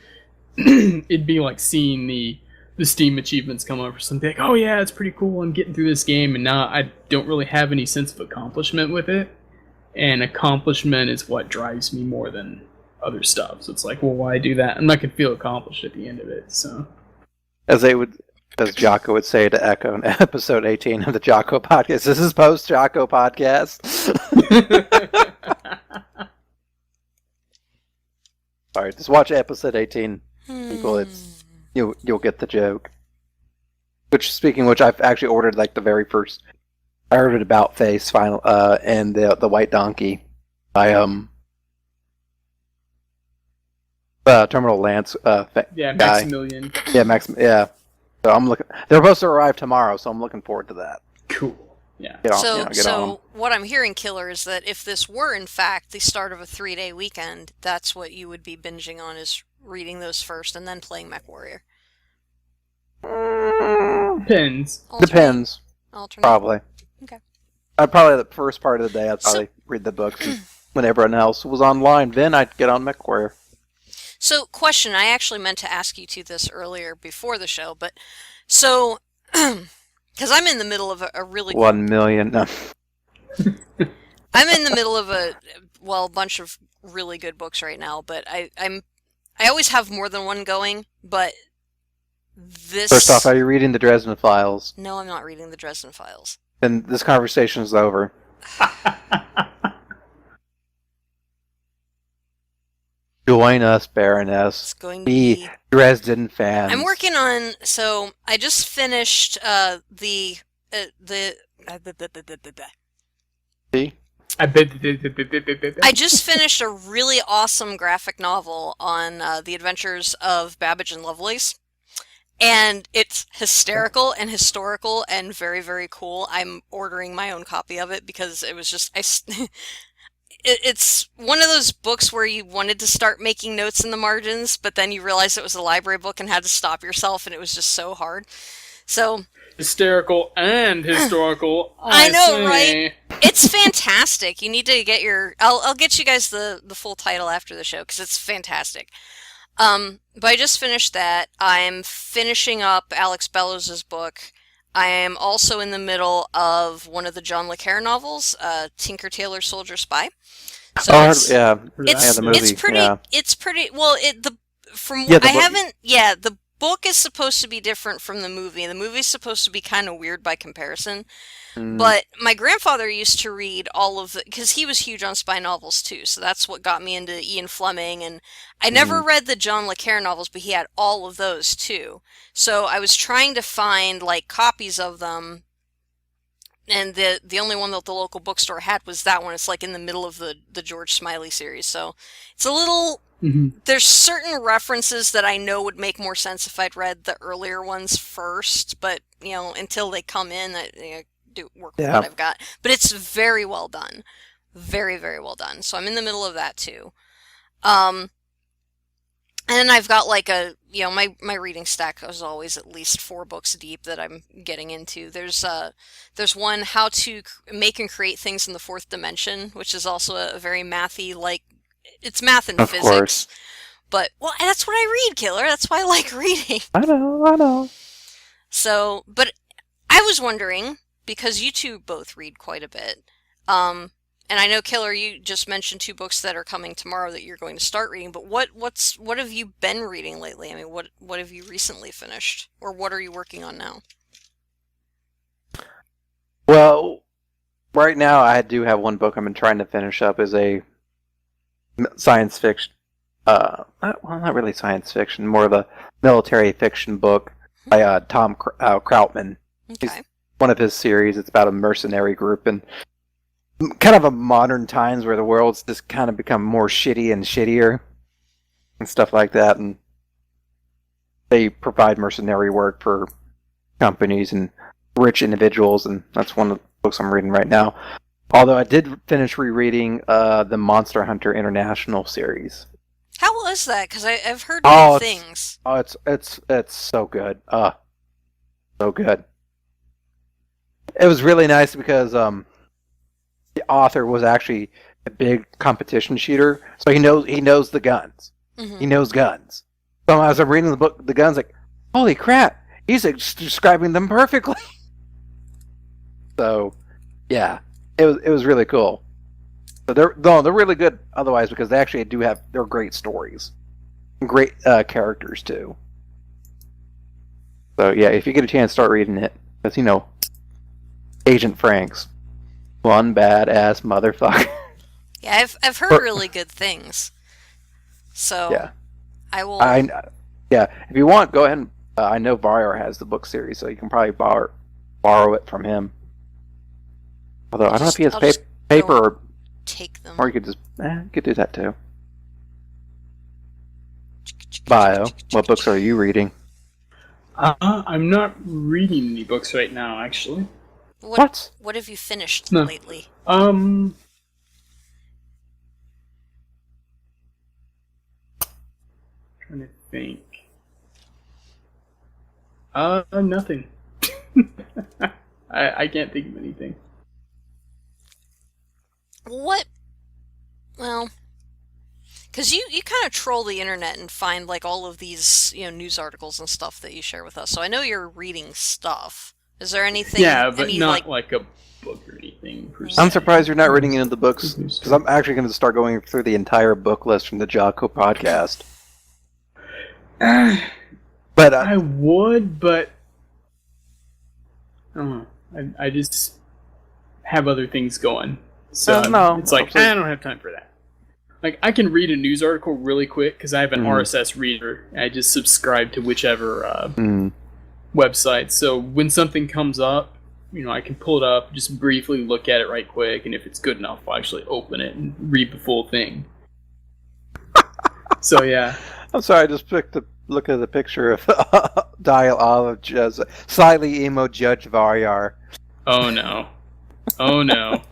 it'd be like seeing the Steam achievements come up or something. Like, oh yeah, it's pretty cool. I'm getting through this game, and now I don't really have any sense of accomplishment with it. And accomplishment is what drives me more than other stuff. So it's like, well, why do that? I'm not gonna feel accomplished at the end of it. So,
as Jocko would say to echo in episode 18 of the Jocko podcast. This is post Jocko podcast. All right, just watch episode 18, people. You'll get the joke. Speaking of which, I've actually ordered like the very first. I ordered About Face final and the White Donkey by Terminal Lance
yeah,
guy.
Maximilian.
Yeah, yeah. So I'm looking. They're supposed to arrive tomorrow, so I'm looking forward to that.
Cool. Yeah.
Get on them.
What I'm hearing, Killer, is that if this were in fact the start of a 3-day weekend, that's what you would be binging on, is reading those first and then playing MechWarrior.
Depends.
Depends.
alternate?
Probably.
Okay.
I'd probably, the first part of the day, I'd probably read the books. And when everyone else was online, then I'd get on MechWarrior.
So, question, I actually meant to ask you two this earlier before the show, but so, because I'm in the middle of a really...
1 million. No.
I'm in the middle of a bunch of really good books right now, but I always have more than one going, but this...
First off, are you reading the Dresden Files?
No, I'm not reading the Dresden Files.
Then this conversation is over. Join us, Baroness.
It's going to
be Dresden fans.
I'm working on... So, I just finished the...
See?
I just finished a really awesome graphic novel on the adventures of Babbage and Lovelace. And it's hysterical and historical and very, very cool. I'm ordering my own copy of it because it was just... It's one of those books where you wanted to start making notes in the margins, but then you realized it was a library book and had to stop yourself, and it was just so hard. So...
Hysterical and historical.
I know, right? It's fantastic. You need to get your... I'll get you guys the full title after the show, because it's fantastic. But I just finished that. I'm finishing up Alex Bellows' book. I am also in the middle of one of the John le Carre novels, Tinker Tailor Soldier Spy. So
the movie.
It's pretty.
Yeah.
It's pretty. Well, the book is supposed to be different from the movie. The movie's supposed to be kind of weird by comparison. But my grandfather used to read all of the... Because he was huge on spy novels, too. So that's what got me into Ian Fleming. And I never read the John le Carre novels, but he had all of those, too. So I was trying to find, like, copies of them. And the only one that the local bookstore had was that one. It's, like, in the middle of the George Smiley series. So it's a little... There's certain references that I know would make more sense if I'd read the earlier ones first. But, you know, until they come in... do work with what I've got, but it's very well done, very, very well done. So I'm in the middle of that too, and then I've got like my reading stack is always at least 4 books deep that I'm getting into. There's one, How to Make and Create Things in the Fourth Dimension, which is also a very mathy, like, it's math and physics. Course. But well, that's what I read, Killer. That's why I like reading.
I know.
So, but I was wondering, because you two both read quite a bit, and I know, Killer, you just mentioned 2 books that are coming tomorrow that you're going to start reading, but what have you been reading lately? I mean, what have you recently finished, or what are you working on now?
Well, right now I do have one book I've been trying to finish up, is a science fiction, not really science fiction, more of a military fiction book by Tom Krautman.
Okay.
He's one of his series. It's about a mercenary group and kind of a modern times where the world's just kind of become more shitty and shittier and stuff like that, and they provide mercenary work for companies and rich individuals, and that's one of the books I'm reading right now. Although I did finish rereading the Monster Hunter International series.
How was that? Because I've heard good things.
It's so good. So good. It was really nice because the author was actually a big competition shooter, so he knows the guns.
Mm-hmm.
He knows guns. So as I'm reading the book, the guns, like, holy crap, he's describing them perfectly. So, yeah, it was really cool. So they're really good otherwise, because they actually they're great stories, great characters too. So yeah, if you get a chance, start reading it, because Agent Frank's one badass motherfucker.
Yeah, I've heard really good things. So
yeah,
I will.
Yeah, if you want, go ahead and I know Varro has the book series, so you can probably borrow it from him. Although I don't know if he has paper or
take them,
or you could just you could do that too. Bio, what books are you reading?
I'm not reading any books right now, actually.
What?
What have you finished lately?
Trying to think. Nothing. I can't think of anything.
What? Well, because you kind of troll the internet and find like all of these news articles and stuff that you share with us. So I know you're reading stuff. Is there anything?
Yeah, but not like a book or anything per se.
I'm surprised you're not reading any of the books, because I'm actually going to start going through the entire book list from the Jocko podcast. But
I would, but I don't know. I just have other things going. So
no,
it's like, I don't have time for that. Like, I can read a news article really quick because I have an RSS reader. I just subscribe to whichever website. So when something comes up, I can pull it up, just briefly look at it right quick, and if it's good enough, I'll actually open it and read the full thing. So, yeah.
I'm sorry, I just picked a look at the picture of Dial Olive as slightly emo Judge Varyar.
Oh, no. Oh, no.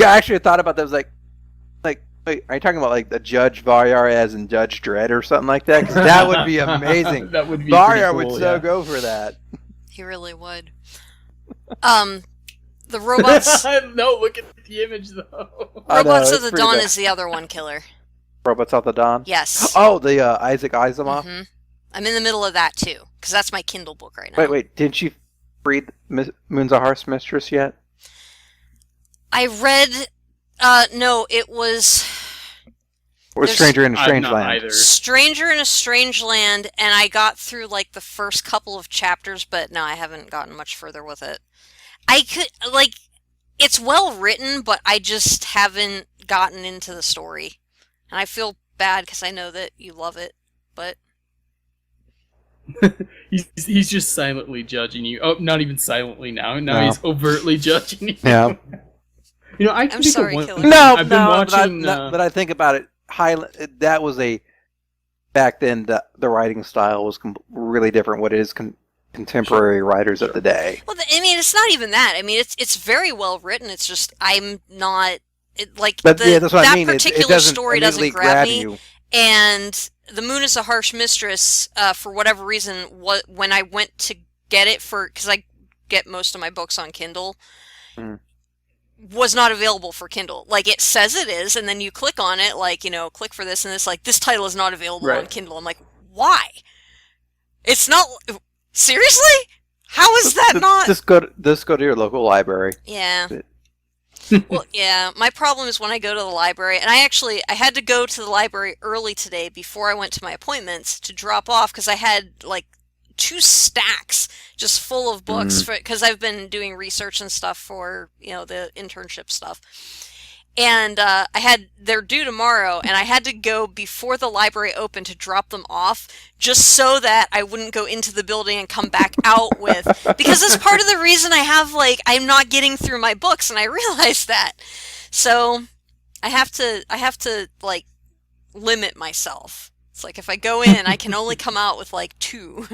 Actually, I thought about that. I was like, wait, are you talking about like the Judge Varyar as in Judge Dredd or something like that? Because that would be amazing.
That would be
Varyar
cool,
would so go for that.
He really would. The robots.
No, look at the image though.
Robots of the Dawn is the other one, Killer.
Robots of the Dawn.
Yes.
Oh, the Isaac Asimov.
Mm-hmm. I'm in the middle of that too, because that's my Kindle book right now.
Wait, didn't you read Moonzahar's Mistress yet?
I read. No, it was.
Or Stranger in a Strange Land.
Either.
Stranger in a Strange Land, and I got through like the first couple of chapters, but no, I haven't gotten much further with it. I could it's well written, but I just haven't gotten into the story, and I feel bad because I know that you love it, but.
he's just silently judging you. Oh, not even silently now. Now he's overtly judging you.
Yeah.
I'm sorry, Killer.
No,
I've been watching.
But I think about it. That was back then. The writing style was really different. What it is contemporary writers of the day.
Well, I mean, it's not even that. I mean, it's very well written. It's just I'm not that's what I mean. Particular story doesn't grab me. You. And The Moon is a Harsh Mistress, for whatever reason, when I went to get it because I get most of my books on Kindle, was not available for Kindle. Like, it says it is, and then you click on it, click for this, and it's like, this title is not available on Kindle. I'm like, why? It's not... Seriously? How is that not...
Just go to your local library.
Yeah. Well, yeah, my problem is when I go to the library, and I had to go to the library early today before I went to my appointments to drop off because I had 2 stacks just full of books because I've been doing research and stuff for the internship stuff, and they're due tomorrow, and I had to go before the library opened to drop them off just so that I wouldn't go into the building and come back out because that's part of the reason I have I'm not getting through my books, and I realized that. So I have to limit myself. It's like if I go in, I can only come out with 2,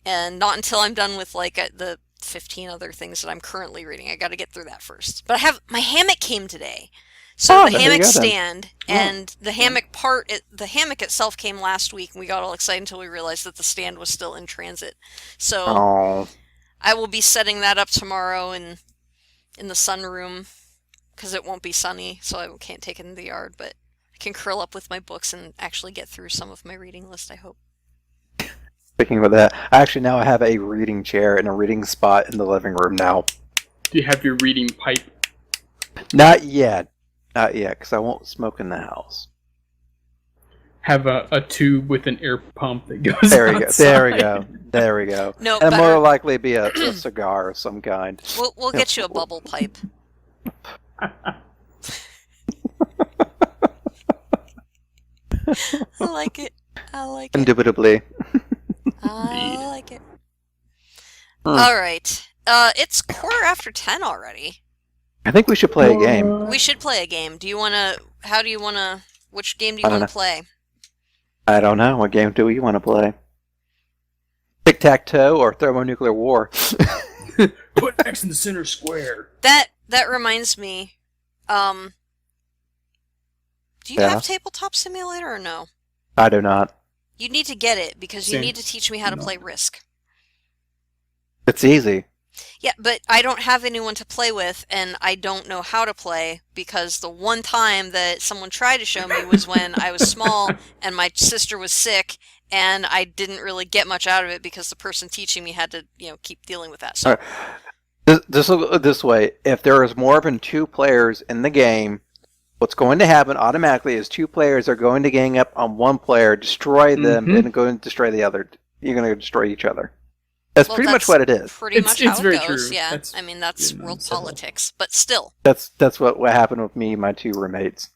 and not until I'm done with the 15 other things that I'm currently reading. I got to get through that first. But my hammock came today. So the hammock stand and the hammock the hammock itself came last week, and we got all excited until we realized that the stand was still in transit. So I will be setting that up tomorrow in the sunroom because it won't be sunny, so I can't take it in the yard, but I can curl up with my books and actually get through some of my reading list, I hope.
Speaking of that, I have a reading chair and a reading spot in the living room now.
Do you have your reading pipe?
Not yet, because I won't smoke in the house.
Have a tube with an air pump that goes
outside. There we go.
No,
and more likely be a cigar of some kind.
We'll get you a bubble pipe. I like it.
Indubitably.
I like it. Alright. It's 10:15 already.
I think we should play a game.
We should play a game. Which game do you want to play?
I don't know. What game do we want to play? Tic-tac-toe or thermonuclear war?
Put X in the center square.
That reminds me. Do you have Tabletop Simulator or no?
I do not.
You need to get it because you
Same.
need to teach me how to
No.
play Risk.
It's easy.
Yeah, but I don't have anyone to play with, and I don't know how to play because the one time that someone tried to show me was when I was small and my sister was sick, and I didn't really get much out of it because the person teaching me had to, keep dealing with that. So,
All right. This will go this way. If there is more than 2 players in the game, what's going to happen automatically is 2 players are going to gang up on one player, destroy them, and go and destroy the other. You're going to destroy each other. That's pretty much what it is.
Pretty much how
it's
it
very
goes.
true.
Yeah,
That's
that's
good,
world
simple.
politics, but still.
That's what happened with me and my 2 roommates.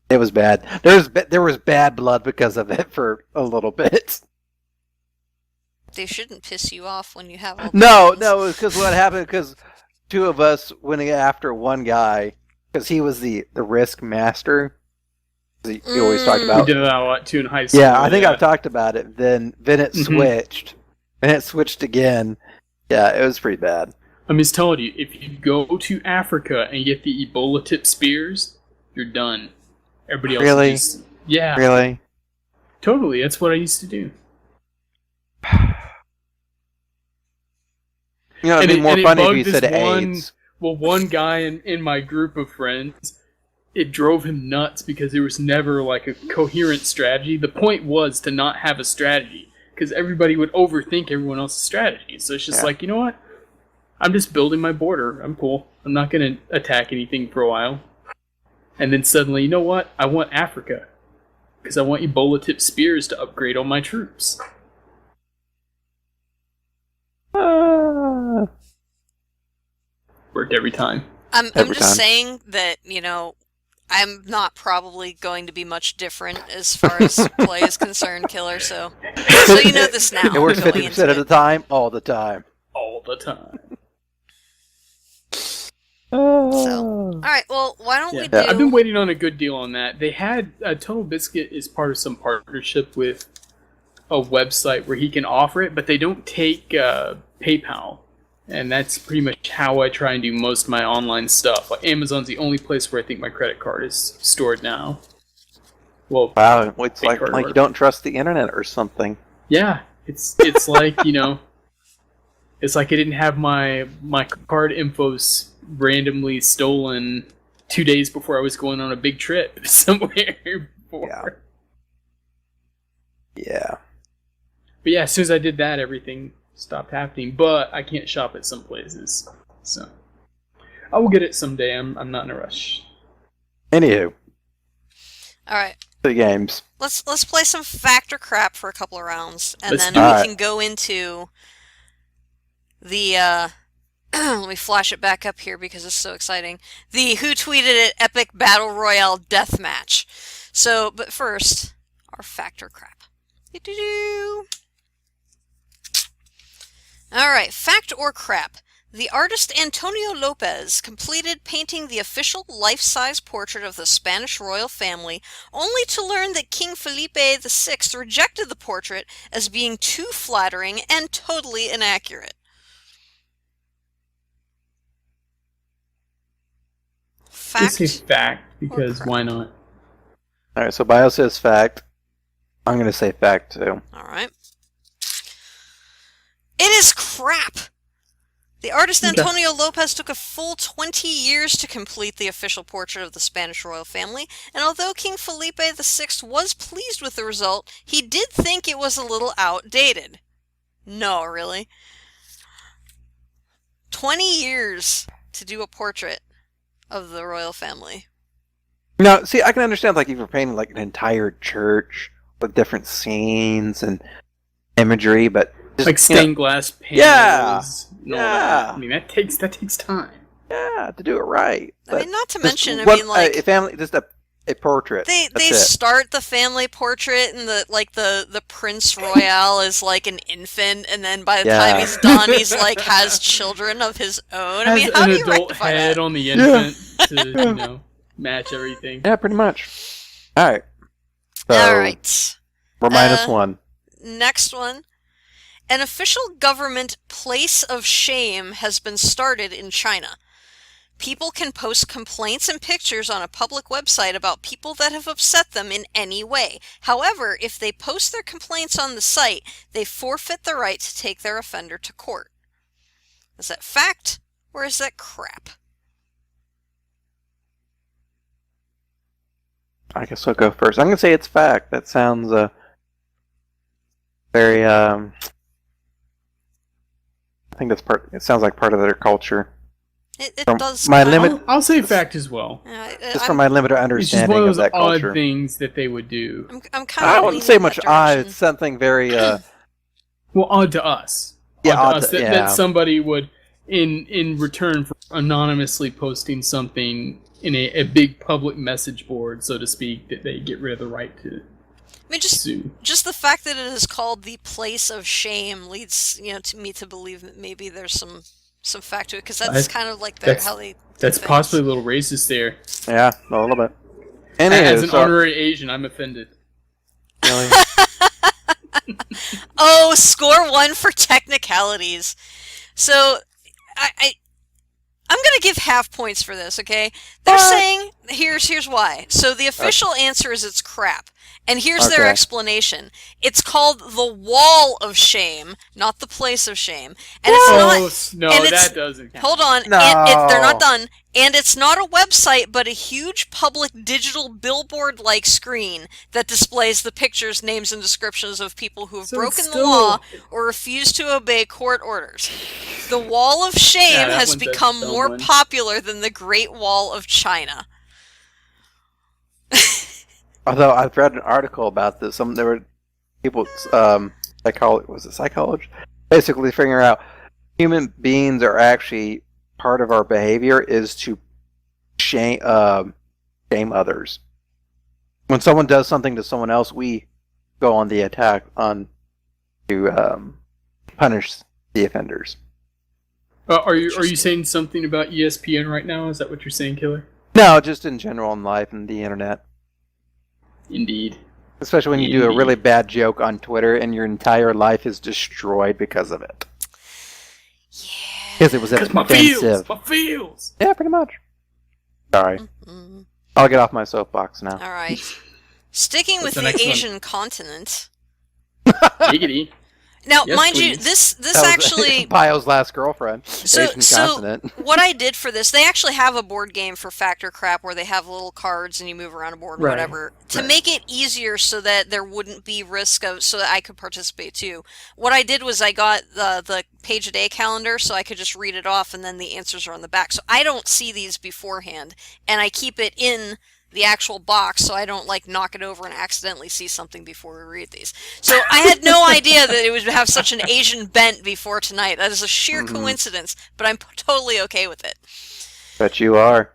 It was bad. There was bad blood because of it for a little bit.
They shouldn't piss you off when you have all.
No, because what happened? Because 2 of us went after one guy because he was the risk master. He always talked
We
about.
did that a lot too in high school.
Yeah, I think I've talked about it. Then it switched. And it switched again. Yeah, it was pretty bad.
I'm just telling you, if you go to Africa and get the Ebola tip spears, you're done. Everybody else
Really?
is just... Yeah.
Really?
Totally, that's what I used to do.
It'd be more funny if you said AIDS.
Well, one guy in my group of friends, it drove him nuts because there was never like a coherent strategy. The point was to not have a strategy because everybody would overthink everyone else's strategy. So it's just like, you know what? I'm just building my border. I'm cool. I'm not going to attack anything for a while. And then suddenly, you know what? I want Africa because I want Ebola tip spears to upgrade all my troops. Worked every time.
I'm
Every
just
time.
saying that, I'm not probably going to be much different as far as play is concerned, Killer, so you know this now.
It works
going
50%
into
of the time, all the time.
All the time.
So, alright, well, why don't we do...
I've been waiting on a good deal on that. They had... Total Biscuit is part of some partnership with a website where he can offer it, but they don't take PayPal. And that's pretty much how I try and do most of my online stuff. Like Amazon's the only place where I think my credit card is stored now. Well,
Wow, it's like
card
you don't trust the internet or something.
yeah, it's like it's like I didn't have my card infos randomly stolen 2 days before I was going on a big trip somewhere. Before.
Yeah.
But yeah, as soon as I did that, everything stopped happening. But I can't shop at some places, so I will get it someday. I'm not in a rush.
Anywho,
Alright,
the games.
let's play some fact or crap for a couple of rounds, and
Let's
then
do
we
it.
can go into the, let me flash it back up here because it's so exciting. The Who Tweeted It Epic Battle Royale Deathmatch. So, but first, our fact or crap. Doo-doo-doo. Alright, fact or crap. The artist Antonio Lopez completed painting the official life-size portrait of the Spanish royal family, only to learn that King Felipe VI rejected the portrait as being too flattering and totally inaccurate. Fact.
This is fact because
crap?
why not?
Alright, so Bio says fact. I'm going to say fact too.
Alright. It is crap! The artist Antonio Lopez took a full 20 years to complete the official portrait of the Spanish royal family, and although King Felipe VI was pleased with the result, he did think it was a little outdated. No, really? 20 years to do a portrait of the royal family.
No, see, I can understand like if you're painting like an entire church with different scenes and imagery, but just,
Like stained glass panels.
Yeah.
And all that. I mean, that takes time.
Yeah, to do it right.
I mean, not to
Just
mention,
one-
like...
a family, just a portrait.
They
That's it.
start the family portrait and the Prince Royale is like an infant, and then by the time he's done, he's like has children of his own. I mean, how do
an
you
adult
rectify
head
that?
on the infant to match everything.
Yeah, pretty much. All right. So,
All right.
we're -1.
Next one. An official government place of shame has been started in China. People can post complaints and pictures on a public website about people that have upset them in any way. However, if they post their complaints on the site, they forfeit the right to take their offender to court. Is that fact or is that crap?
I guess I'll go first. I'm going to say it's fact. That sounds very. I think that's part. It sounds like part of their culture.
It does.
I'll say fact as well.
Just from my limited understanding of that culture.
It's just one of those odd things that they would do.
I'm kind of.
I wouldn't say much odd. It's something very.
Well, odd to us. That somebody would, in return for anonymously posting something in a big public message board, so to speak, that they get rid of the right to.
I mean, just the fact that it is called the place of shame leads, to me to believe that maybe there's some fact to it, because that's kind of like how they.
That's possibly a little racist there.
Yeah, a little bit.
As an honorary Asian, I'm offended.
Really?
Oh, score 1 for technicalities. So, I'm going to give half points for this, okay? They're saying, here's why. So the official answer is it's crap. And here's their explanation. It's called the Wall of Shame, not the Place of Shame. And it's not.
No, that doesn't count.
Hold on.
No.
They're not done. And it's not a website, but a huge public digital billboard-like screen that displays the pictures, names, and descriptions of people who have broken the law or refused to obey court orders. The Wall of Shame has become more popular than the Great Wall of China.
Although I've read an article about this, there were people, psychology? Basically figuring out human beings are actually part of our behavior is to shame others. When someone does something to someone else, we go on the attack to punish the offenders.
Are you saying something about ESPN right now? Is that what you're saying, Killer?
No, just in general in life and the internet.
Indeed.
Especially when you do a really bad joke on Twitter and your entire life is destroyed because of it.
Yeah.
Because it was offensive.
My feels!
Yeah, pretty much. Sorry. Mm-hmm. I'll get off my soapbox now.
Alright. Sticking with the Asian continent.
Giggity.
Now, yes, mind you, this actually...
Bio's last girlfriend.
So what I did for this, they actually have a board game for Fact or Crap where they have little cards and you move around a board or whatever. To make it easier so that there wouldn't be risk of... so that I could participate too. What I did was I got the page-a-day calendar so I could just read it off and then the answers are on the back. So I don't see these beforehand. And I keep it in the actual box so I don't knock it over and accidentally see something before we read these. So I had no idea that it would have such an Asian bent before tonight. That is a sheer coincidence, but I'm totally okay with it.
Bet you are.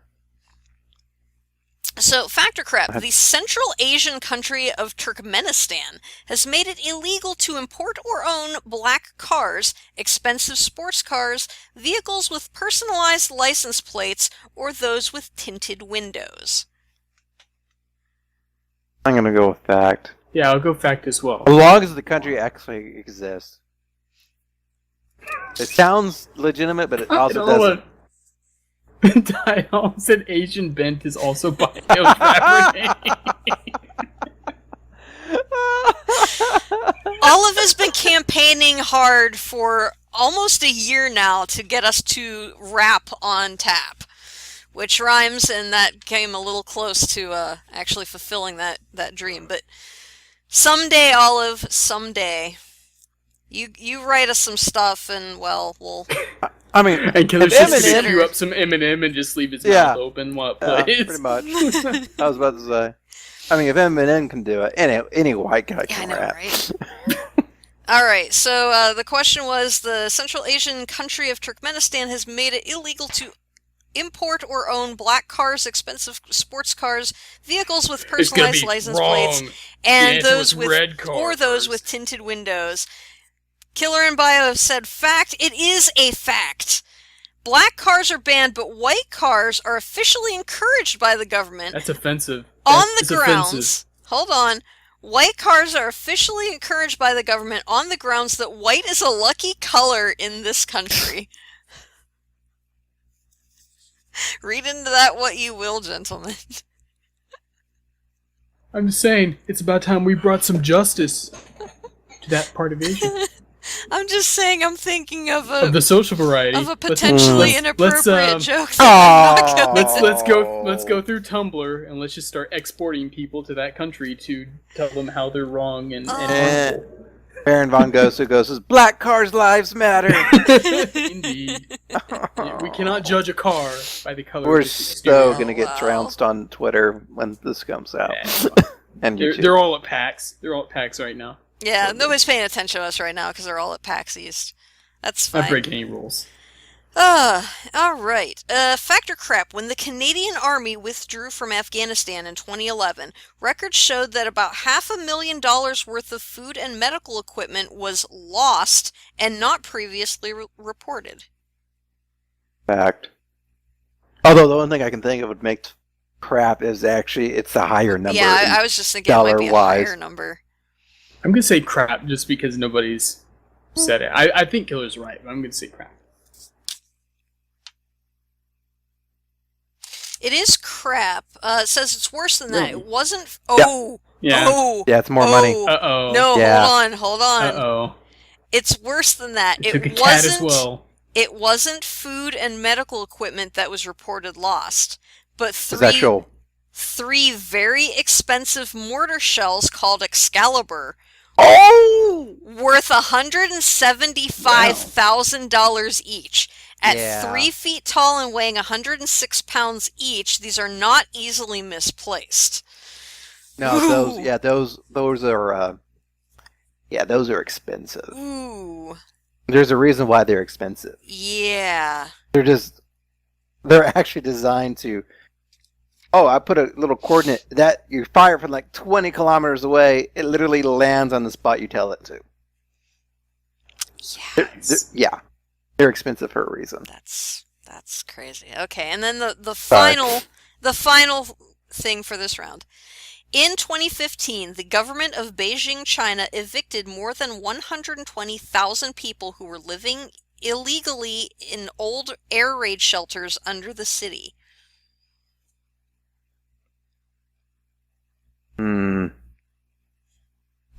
So, Fact or Crap, the Central Asian country of Turkmenistan has made it illegal to import or own black cars, expensive sports cars, vehicles with personalized license plates, or those with tinted windows.
I'm going to go with fact.
Yeah, I'll go fact as well.
As long as the country actually exists. It sounds legitimate, but it also doesn't.
I almost said Asian bent is also biofabricating.
Olive has been campaigning hard for almost a year now to get us to rap on tap. Which rhymes, and that came a little close to actually fulfilling that dream. But someday, Olive, someday, you write us some stuff, and well, we'll.
I mean,
and Killer's just gonna queue up some Eminem and just leave his mouth open while it plays.
Pretty much. I was about to say. I mean, if Eminem can do it, any white guy can rap. Right?
All right. So the question was: the Central Asian country of Turkmenistan has made it illegal to import or own black cars, expensive sports cars, vehicles with personalized license plates, and those with red cars, or those with tinted windows. Killer and Bio have said fact. It is a fact. Black cars are banned, but white cars are officially encouraged by the government.
That's offensive.
On the grounds. Hold on. White cars are officially encouraged by the government on the grounds that white is a lucky color in this country. Read into that what you will, gentlemen.
I'm just saying, it's about time we brought some justice to that part of Asia.
I'm just saying I'm thinking of
Of the social variety.
a potentially
Let's
inappropriate joke that I'm not going
let's go through Tumblr and let's just start exporting people to that country to tell them how they're wrong and harmful.
Baron von Gosu goes, "Black cars' lives matter."
Indeed. Yeah, we cannot judge a car by the color
We're
of its
so
exterior.
gonna get trounced on Twitter when this comes out.
Yeah.
And
They're all at PAX. They're all at PAX right now.
Yeah, nobody's paying attention to us right now because they're all at PAX East. That's fine.
Not breaking any rules.
Alright. Factor crap. When the Canadian Army withdrew from Afghanistan in 2011, records showed that about $500,000 worth of food and medical equipment was lost and not previously reported.
Fact. Although the one thing I can think of would make crap is actually it's a higher number.
Yeah, I was just thinking it might be a higher number.
I'm going to say crap just because nobody's said it. I think Killer's right, but I'm going to say crap.
It is crap. It says it's worse than that.
Really?
It wasn't...
Yeah.
Yeah, it's more money.
Uh-oh.
No,
Yeah.
hold on.
Uh-oh.
It's worse than that.
It took a cat as well.
It wasn't food and medical equipment that was reported lost, but
Is that actual?
three very expensive mortar shells called Excalibur, worth $175,000 each. At 3 feet tall and weighing 106 pounds each, these are not easily misplaced.
No, those are those are expensive.
Ooh.
There's a reason why they're expensive.
Yeah.
They're actually designed to. Oh, I put a little coordinate that you fire from like 20 kilometers away. It literally lands on the spot you tell it to.
Yes.
They're expensive for a reason.
That's crazy. Okay, and then the final thing for this round. In 2015, the government of Beijing, China, evicted more than 120,000 people who were living illegally in old air raid shelters under the city.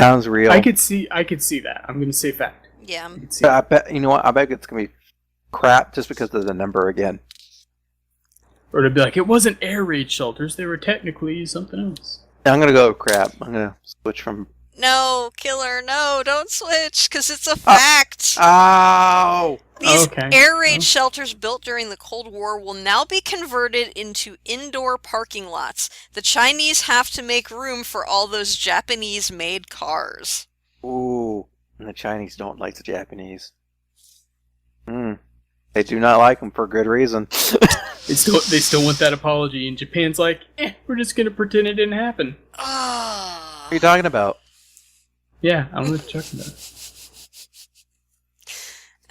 Sounds real.
I could see that. I'm going to say fact.
Yeah.
I bet you know what? I bet it's gonna be crap just because of the number again.
Or to be like, it wasn't air raid shelters. They were technically something else.
I'm gonna go with crap. I'm gonna switch from.
No, Killer, no, don't switch, because it's a fact.
Oh!
These air raid shelters built during the Cold War will now be converted into indoor parking lots. The Chinese have to make room for all those Japanese-made cars.
Ooh, and the Chinese don't like the Japanese. They do not like them for good reason.
They still want that apology, and Japan's like, we're just gonna pretend it didn't happen.
What are you talking about?
Yeah, I don't know what you're talking about.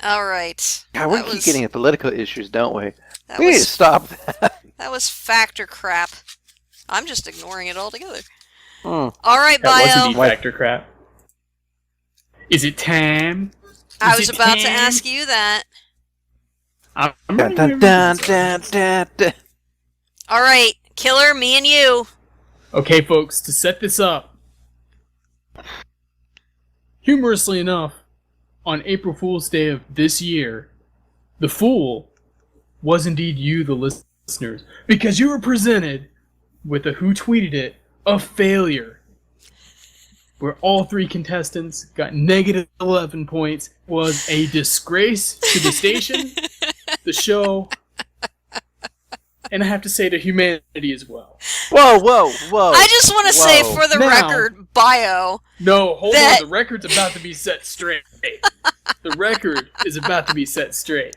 All right.
God, we keep getting into political issues, don't we? We need to stop that.
That was factor crap. I'm just ignoring it altogether.
All
right, Bio.
That wasn't factor crap. Is it time?
I was about to ask you that.
I'm
dun, dun, dun, dun, dun.
All right, Killer, me and you.
Okay, folks, to set this up. Humorously enough, on April Fool's Day of this year, the fool was indeed you, the listeners, because you were presented with a Who Tweeted It, a failure, where all three contestants got negative 11 points, was a disgrace to the station, the show, and I have to say to humanity as well.
Whoa.
I just want to say for the record, Bio.
No, hold on. The record's about to be set straight. The record is about to be set straight.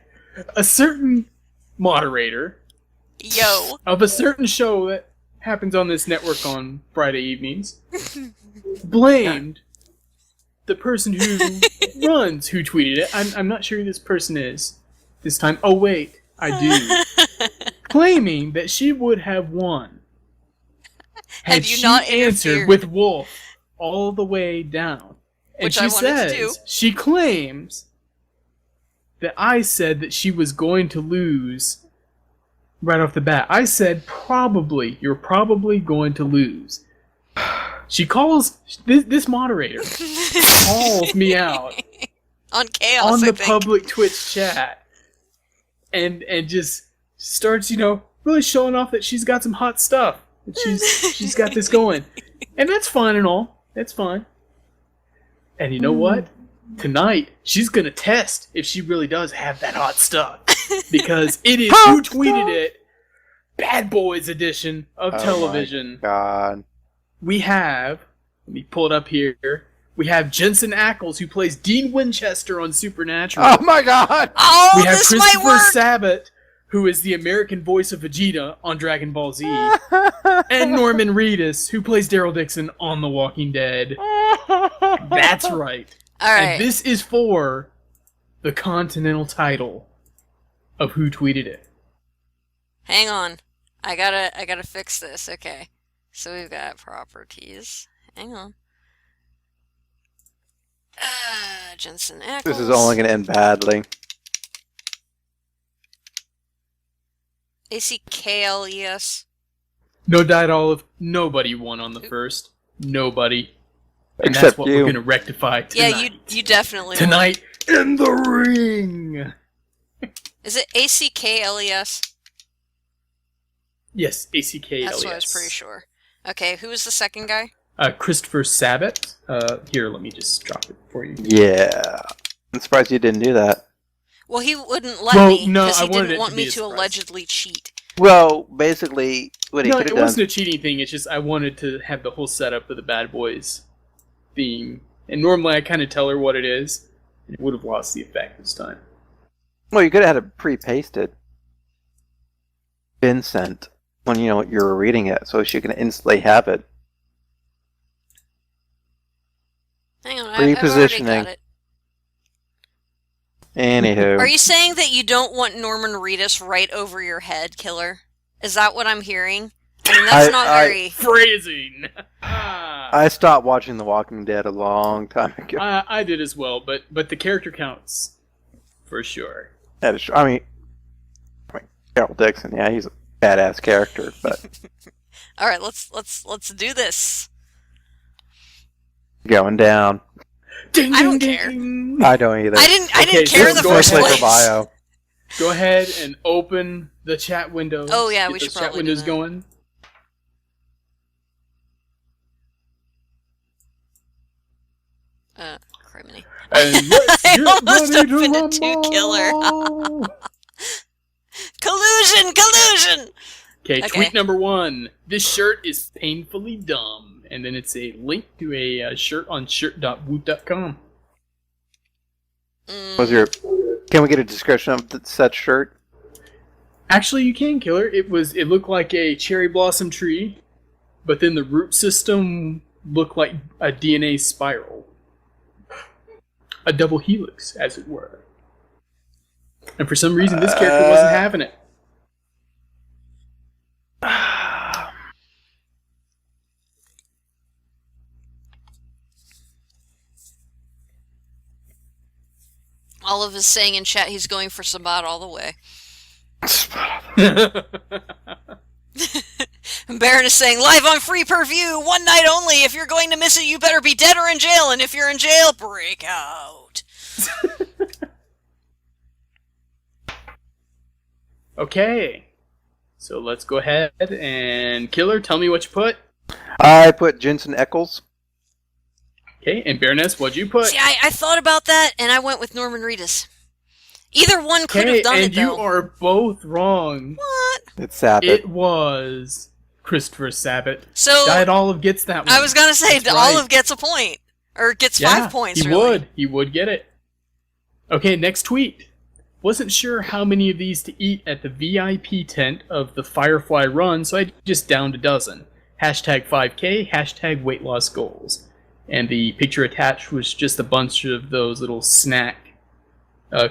A certain moderator of a certain show that happens on this network on Friday evenings blamed the person who runs Who Tweeted It. I'm not sure who this person is this time. Oh, wait. I do. Claiming that she would have won had she not answered with Wolf all the way down. And
which
she
I wanted to do.
She claims that I said that she was going to lose right off the bat. I said you're probably going to lose. She calls, this moderator calls me out
on Chaos,
on
I
the
think.
public Twitch chat and just starts, really showing off that she's got some hot stuff. She's got this going. And that's fine and all. That's fine. And you know what? Tonight, she's going to test if she really does have that hot stuff. Because it is Who Tweeted It, Bad Boys edition of television.
My God.
We have, let me pull it up here, we have Jensen Ackles, who plays Dean Winchester on Supernatural.
Oh my God!
Oh,
we have
this
Christopher
might work!
Sabat, who is the American voice of Vegeta on Dragon Ball Z. And Norman Reedus, who plays Daryl Dixon on The Walking Dead. That's right.
All right.
And this is for the Continental title of Who Tweeted It.
Hang on. I gotta fix this. Okay. So we've got properties. Hang on. Jensen Ackles.
This is only going to end badly.
ACKLES.
No Diet Olive. Nobody won on the first. Nobody. And
Except
that's what
you.
we're going to rectify tonight.
Yeah, you definitely won.
Tonight in the ring.
Is it ACKLES?
Yes, ACKLES.
That's what I was pretty sure. Okay, who was the second guy?
Christopher Sabat. Here, let me just drop it for you.
Yeah. I'm surprised you didn't do that.
Well, he wouldn't let
Well,
me
no,
because
I
he
wanted
didn't
it
want
to
me
be a
to
surprise.
allegedly cheat.
Well, basically, what he
No,
could
it
have done...
wasn't a cheating thing. It's just I wanted to have the whole setup of the Bad Boys theme. And normally I kind of tell her what it is. And it would have lost the effect this time.
Well, you could have had it pre-pasted. Been sent when you were reading it, so she can instantly have it.
Hang on, I've already
Repositioning.
got it.
Anywho.
Are you saying that you don't want Norman Reedus right over your head, Killer? Is that what I'm hearing? I mean, that's not very...
Phrasing!
I stopped watching The Walking Dead a long time ago.
I did as well, but the character counts. For sure.
That is, I mean, Daryl Dixon, yeah, he's a badass character, but...
All right, let's do this.
Going down.
Ding,
I don't
ding,
care.
ding.
I don't either.
I didn't care in the
go
first
ahead.
Especially for
place.
bio.
Go ahead and open the chat window.
Oh, yeah,
Get
we
those
should
chat
probably do
windows
that.
going.
Criminy.
And let's
I
get
almost
ready to
opened
rumble.
it too, Killer. Collusion!
Okay,
Okay.
tweet number 1. This shirt is painfully dumb. And then it's a link to a shirt on shirt.woot.com.
Can we get a description of said shirt?
Actually, you can, Killer. It looked like a cherry blossom tree, but then the root system looked like a DNA spiral. A double helix, as it were. And for some reason, this character wasn't having it.
Olive is saying in chat he's going for Sabat all the way. Baron is saying, live on free per view, one night only. If you're going to miss it, you better be dead or in jail. And if you're in jail, break out.
Okay. So let's go ahead and Killer, tell me what you put.
I put Jensen Ackles.
Okay, and Baroness, what'd you put?
See, I thought about that, and I went with Norman Reedus. Either one could have done
and
it, though.
you are both wrong.
What?
It's Sabat.
It was Christopher Sabat.
So,
Diet Olive gets that one.
I was going to say,
That's right.
Olive gets a point. Or gets 5 points,
he
really.
would. He would get it. Okay, next tweet. Wasn't sure how many of these to eat at the VIP tent of the Firefly Run, so I just downed a dozen. Hashtag 5K, hashtag weight loss goals. And the picture attached was just a bunch of those little snack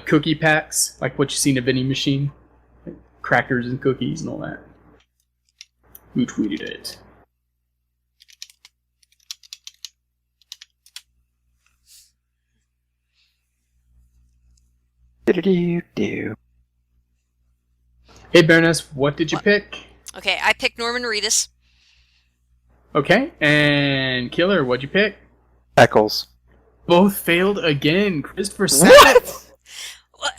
cookie packs, like what you see in a vending machine. Like crackers and cookies and all that. Who tweeted it? Hey, Baroness, what did you pick?
Okay, I picked Norman Reedus.
Okay, and Killer, what'd you pick?
Eccles.
Both failed again. Christopher Sabat.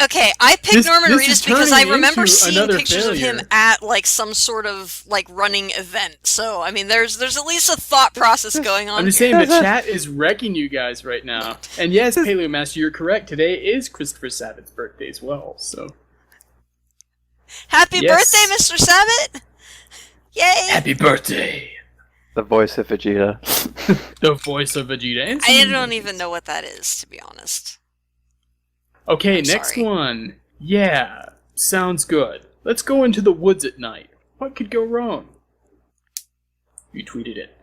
Okay, I picked Norman Reedus because I remember seeing pictures
failure.
of him at like some sort of like running event. So I mean, there's at least a thought process going on.
I'm just saying the chat is wrecking you guys right now. And yes, Paleo Master, you're correct. Today is Christopher Sabat's birthday as well. So
happy birthday, Mr. Sabat! Yay!
Happy birthday!
The voice of Vegeta.
The voice of Vegeta.
I don't even know what that is, to be honest.
Okay,
I'm
next
sorry.
one. Yeah, sounds good. Let's go into the woods at night. What could go wrong? You tweeted it.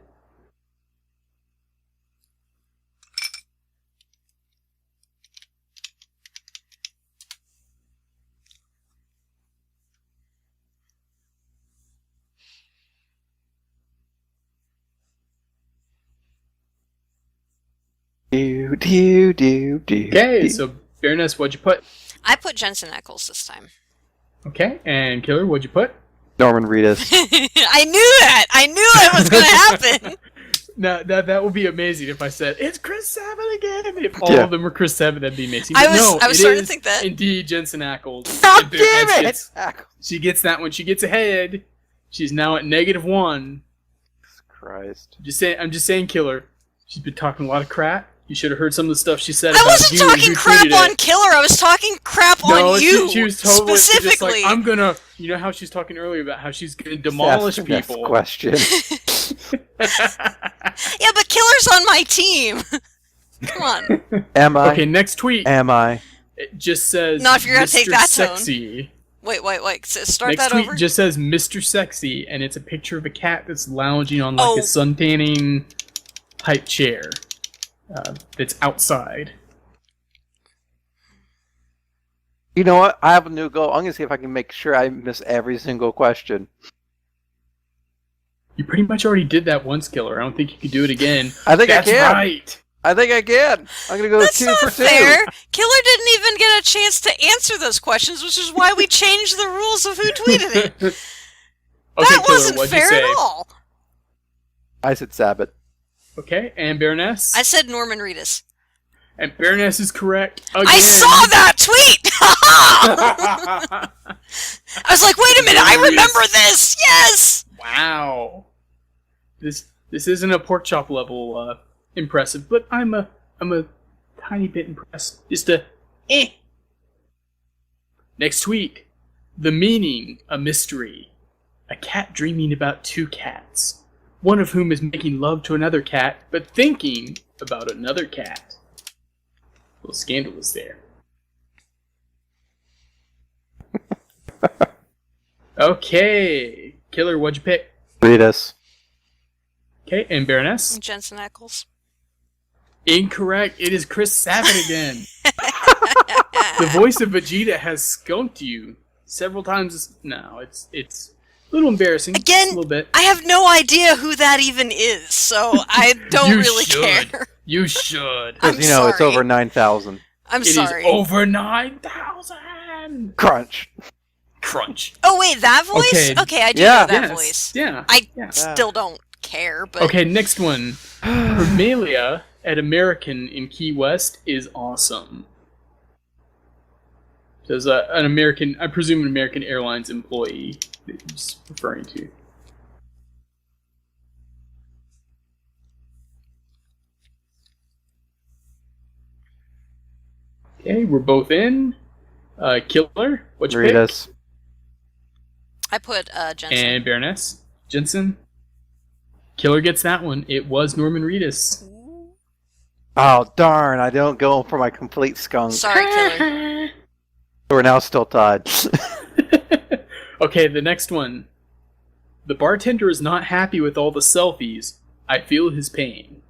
Okay, so Baroness, what'd you put?
I put Jensen Ackles this time.
Okay, and Killer, what'd you put?
Norman Reedus.
I knew that! I knew it was going to happen!
Now, that would be amazing if I said, it's Chris Sabat again! If all of them were Chris Sabat, that'd be amazing.
I
But
was starting to think that.
Indeed, Jensen Ackles.
God damn it!
She gets that one. She gets ahead. She's now at -1.
Christ.
I'm just saying, Killer. She's been talking a lot of crap. You should have heard some of the stuff she said
I
about
wasn't
you.
talking crap on Killer, I was talking crap on you!
She was totally
specifically!
just like, I'm gonna... You know how she was talking earlier about how she's gonna demolish
That's the
people?
next question.
Yeah, but Killer's on my team! Come on.
Am I?
Okay, next tweet.
Am I?
It just says,
Not if you're gonna take that tone.
Sexy.
Wait, start
Next
that
tweet
over?
just says Mr. Sexy, and it's a picture of a cat that's lounging on like a suntanning type chair that's outside.
You know what? I have a new goal. I'm gonna see if I can make sure I miss every single question.
You pretty much already did that once, Killer. I don't think you could do it again.
I think
That's
I can.
right.
I think I can. I'm gonna go
That's
2
not
for 2.
fair! Killer didn't even get a chance to answer those questions, which is why we changed the rules of who tweeted it.
Okay,
That
Killer,
wasn't
what'd
fair
you say?
at all!
I said Sabat.
Okay, and Baroness?
I said Norman Reedus.
And Baroness is correct again.
I saw that tweet! I was like, wait a minute, I remember this! Yes!
Wow. This isn't a pork chop level impressive, but I'm a tiny bit impressed. Just a eh. Next tweet. The meaning, a mystery. A cat dreaming about 2 cats. One of whom is making love to another cat, but thinking about another cat. A little scandalous there. Okay. Killer, what'd you pick?
Reedus.
Okay, and Baroness?
Jensen Ackles.
Incorrect. It is Chris Sabat again. The voice of Vegeta has skunked you several times. No, it's a little embarrassing.
Again,
a little bit.
I have no idea who that even is, so I don't
You
really
should.
care.
You should.
I'm
Because, it's
sorry.
over 9,000.
I'm
It
sorry.
is over 9,000.
Crunch.
Crunch.
Oh wait, that voice? Okay, I do know that
Yes.
voice.
Yeah.
I
Yeah.
still don't care, but
Okay, next one. Hermalia at American in Key West is awesome. There's an American, I presume an American Airlines employee that he's referring to. Okay, we're both in. Killer, what'd you pick?
Reedus.
I put Jensen.
And Baroness? Jensen? Killer gets that one. It was Norman Reedus.
Oh, darn. I don't go for my complete skunk.
Sorry, Killer.
We're now still tied.
Okay, the next one. The bartender is not happy with all the selfies. I feel his pain.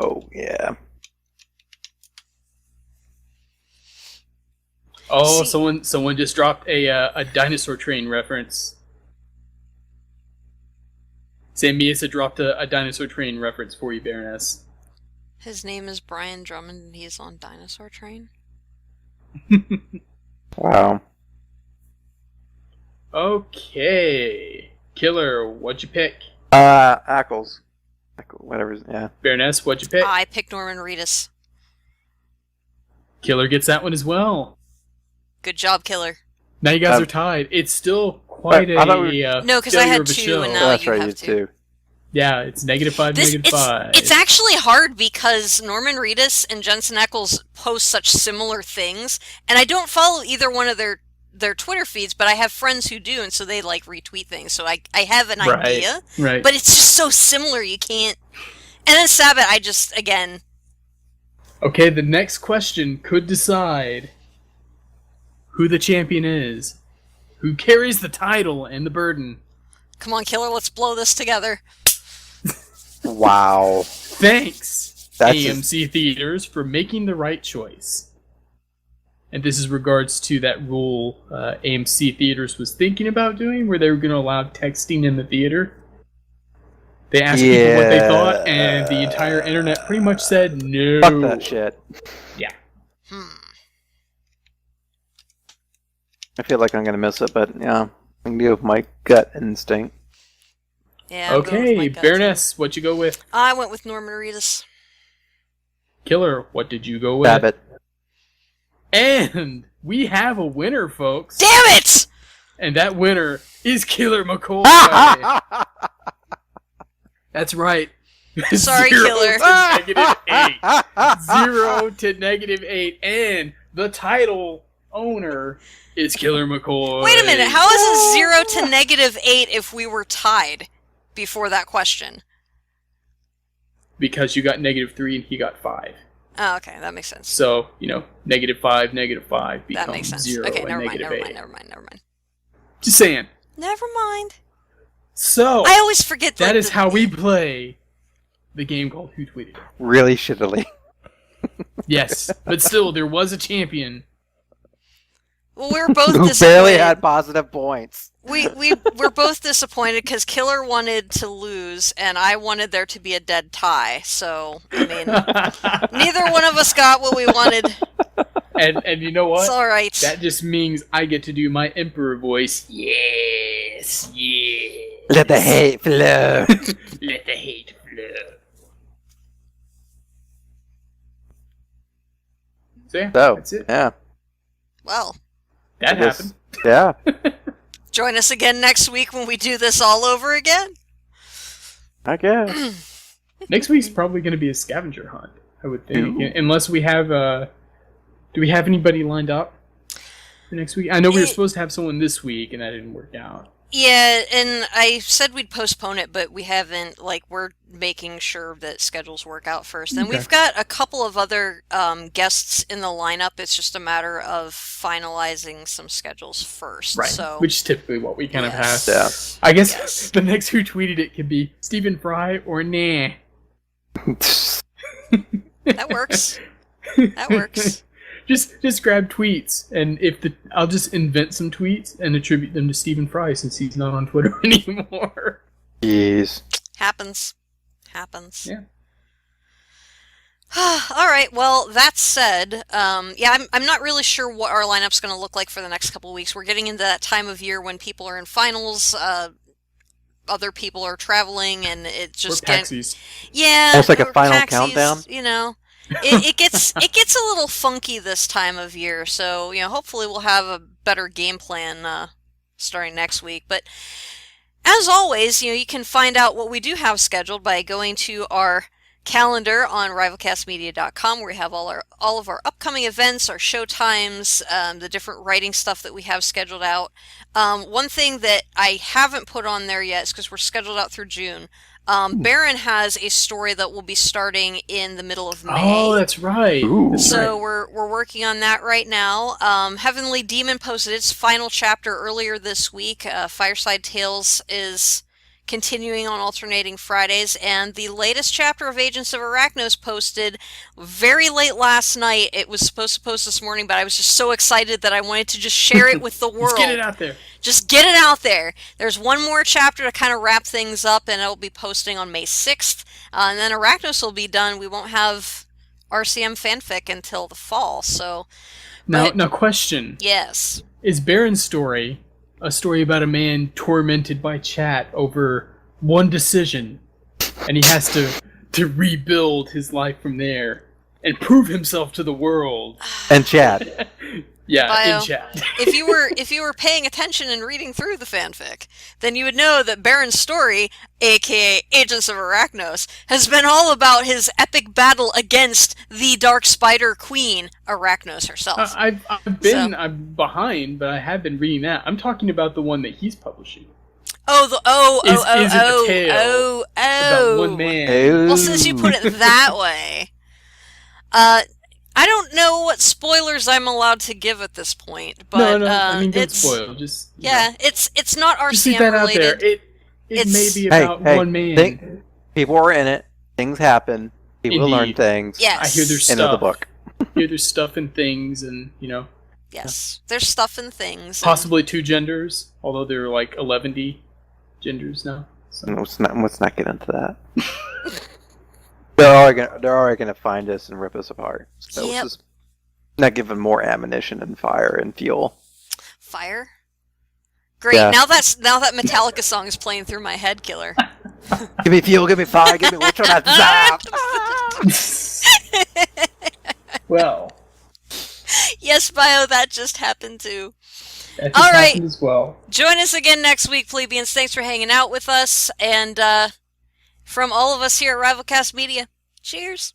Oh, yeah.
Oh,
See-
someone just dropped a dinosaur train reference. Sam Miesa dropped a dinosaur train reference for you, Baroness.
His name is Brian Drummond and he's on Dinosaur Train.
Wow.
Okay. Killer, what'd you pick?
Ackles. Whatever, yeah.
Baroness, what'd you pick?
I picked Norman Reedus.
Killer gets that one as well.
Good job, Killer.
Now you guys are tied. It's still quite
no, because I had two,
show.
and now
that's
you
right,
have
you
two.
too.
Yeah, it's -5, -5.
It's actually hard because Norman Reedus and Jensen Ackles post such similar things, and I don't follow either one of their Twitter feeds, but I have friends who do, and so they like retweet things. So I have an idea,
right?
But it's just so similar, you can't. And then Sabbath, I just again.
Okay, the next question could decide who the champion is, who carries the title and the burden.
Come on, Killer, let's blow this together.
Wow.
Thanks, AMC Theaters, for making the right choice. And this is regards to that rule AMC Theaters was thinking about doing, where they were going to allow texting in the theater. They asked people what they thought, and the entire internet pretty much said no.
Fuck that shit.
Yeah.
I feel like I'm going to miss it, but yeah, I can go with my gut instinct.
Yeah.
Okay, Baroness, what'd you go with?
I went with Norman Reedus.
Killer, what did you go with?
Babbitt.
And we have a winner, folks.
Damn it!
And that winner is Killer McCoy. That's right.
Sorry,
0
Killer.
to -8. 0 to -8. And the title owner is Killer McCoy.
Wait a minute. How is it 0 to -8 if we were tied before that question?
Because you got -3 and he got 5.
Oh, okay. That makes sense.
So, -5, -5 becomes
That makes sense.
0
Okay,
and
never mind.
-8. Just saying.
Never mind.
So,
I always forget
that is how we play the game called Who Tweeted It.
Really shittily.
Yes, but still, there was a champion.
Well, we were both
Who
disappointed.
barely had positive points.
We're both disappointed because Killer wanted to lose and I wanted there to be a dead tie. So, I mean, neither one of us got what we wanted.
And you know what?
It's all right.
That just means I get to do my Emperor voice. Yes, yes.
Let the hate flow.
Let the hate flow. So yeah,
So,
that's it.
yeah.
Well,
That happened.
Yeah.
join us again next week when we do this all over again.
I guess.
Next week's probably going to be a scavenger hunt, I would think.
Ooh.
Unless we have... do we have anybody lined up for next week? I know we were supposed to have someone this week, and that didn't work out.
Yeah, and I said we'd postpone it, but we haven't. Like, we're making sure that schedules work out first. And we've got a couple of other guests in the lineup. It's just a matter of finalizing some schedules first.
Right,
So,
which is typically what we kind of have.
Yeah.
I guess the next Who Tweeted It could be Stephen Fry or nah.
that works. That works.
Just grab tweets, and I'll just invent some tweets and attribute them to Stephen Fry since he's not on Twitter anymore.
Jeez.
Happens.
Yeah.
All right. Well, that said, I'm not really sure what our lineup's going to look like for the next couple of weeks. We're getting into that time of year when people are in finals. Other people are traveling, and it's just
paxies.
Yeah,
Almost like a
or
final
paxies,
countdown?
You know, it gets a little funky this time of year. So hopefully we'll have a better game plan starting next week. But as always, you can find out what we do have scheduled by going to our calendar on RivalCastMedia.com, where we have all of our upcoming events, our show times, the different writing stuff that we have scheduled out. One thing that I haven't put on there yet is because we're scheduled out through June. Baron has a story that will be starting in the middle of May.
Oh, that's right.
So we're working on that right now. Heavenly Demon posted its final chapter earlier this week. Fireside Tales is continuing on alternating Fridays, and the latest chapter of Agents of Arachnos posted very late last night. It was supposed to post this morning, but I was just so excited that I wanted to just share it with the world.
Let's get it out there.
Just get it out there. There's one more chapter to kind of wrap things up, and it'll be posting on May 6th. And then Arachnos will be done. We won't have RCM fanfic until the fall. So,
now question.
Yes.
Is Baron's story a story about a man tormented by chat over one decision, and he has to rebuild his life from there and prove himself to the world?
And chat.
Yeah,
Bio,
in chat.
if you were paying attention and reading through the fanfic, then you would know that Baron's story, aka Agents of Arachnos, has been all about his epic battle against the Dark Spider Queen, Arachnos herself.
I'm behind, but I have been reading that. I'm talking about the one that he's publishing.
About
one man.
Well, since you put it that way, I don't know what spoilers I'm allowed to give at this point, but
no, I mean, don't
it's
spoil. Just
it's not RCM
just leave that
related.
out there. It may be about one man.
People are in it. Things happen. People learn things.
Yes,
I hear there's stuff.
End of the book.
I hear there's stuff and things, and
Yes, there's stuff and things.
Possibly two genders, although there are like 11 genders now. So.
Let's not get into that. They're already gonna find us and rip us apart. So
Yep.
Let's just not give them more ammunition and fire and fuel.
Fire? Great.
Yeah.
Now that Metallica song is playing through my head, Killer.
Give me fuel, give me fire, give me which one I
Well.
Yes, Bio, that just happened too.
That
All right.
happened as well.
Join us again next week, plebeians. Thanks for hanging out with us. And from all of us here at RivalCast Media, cheers.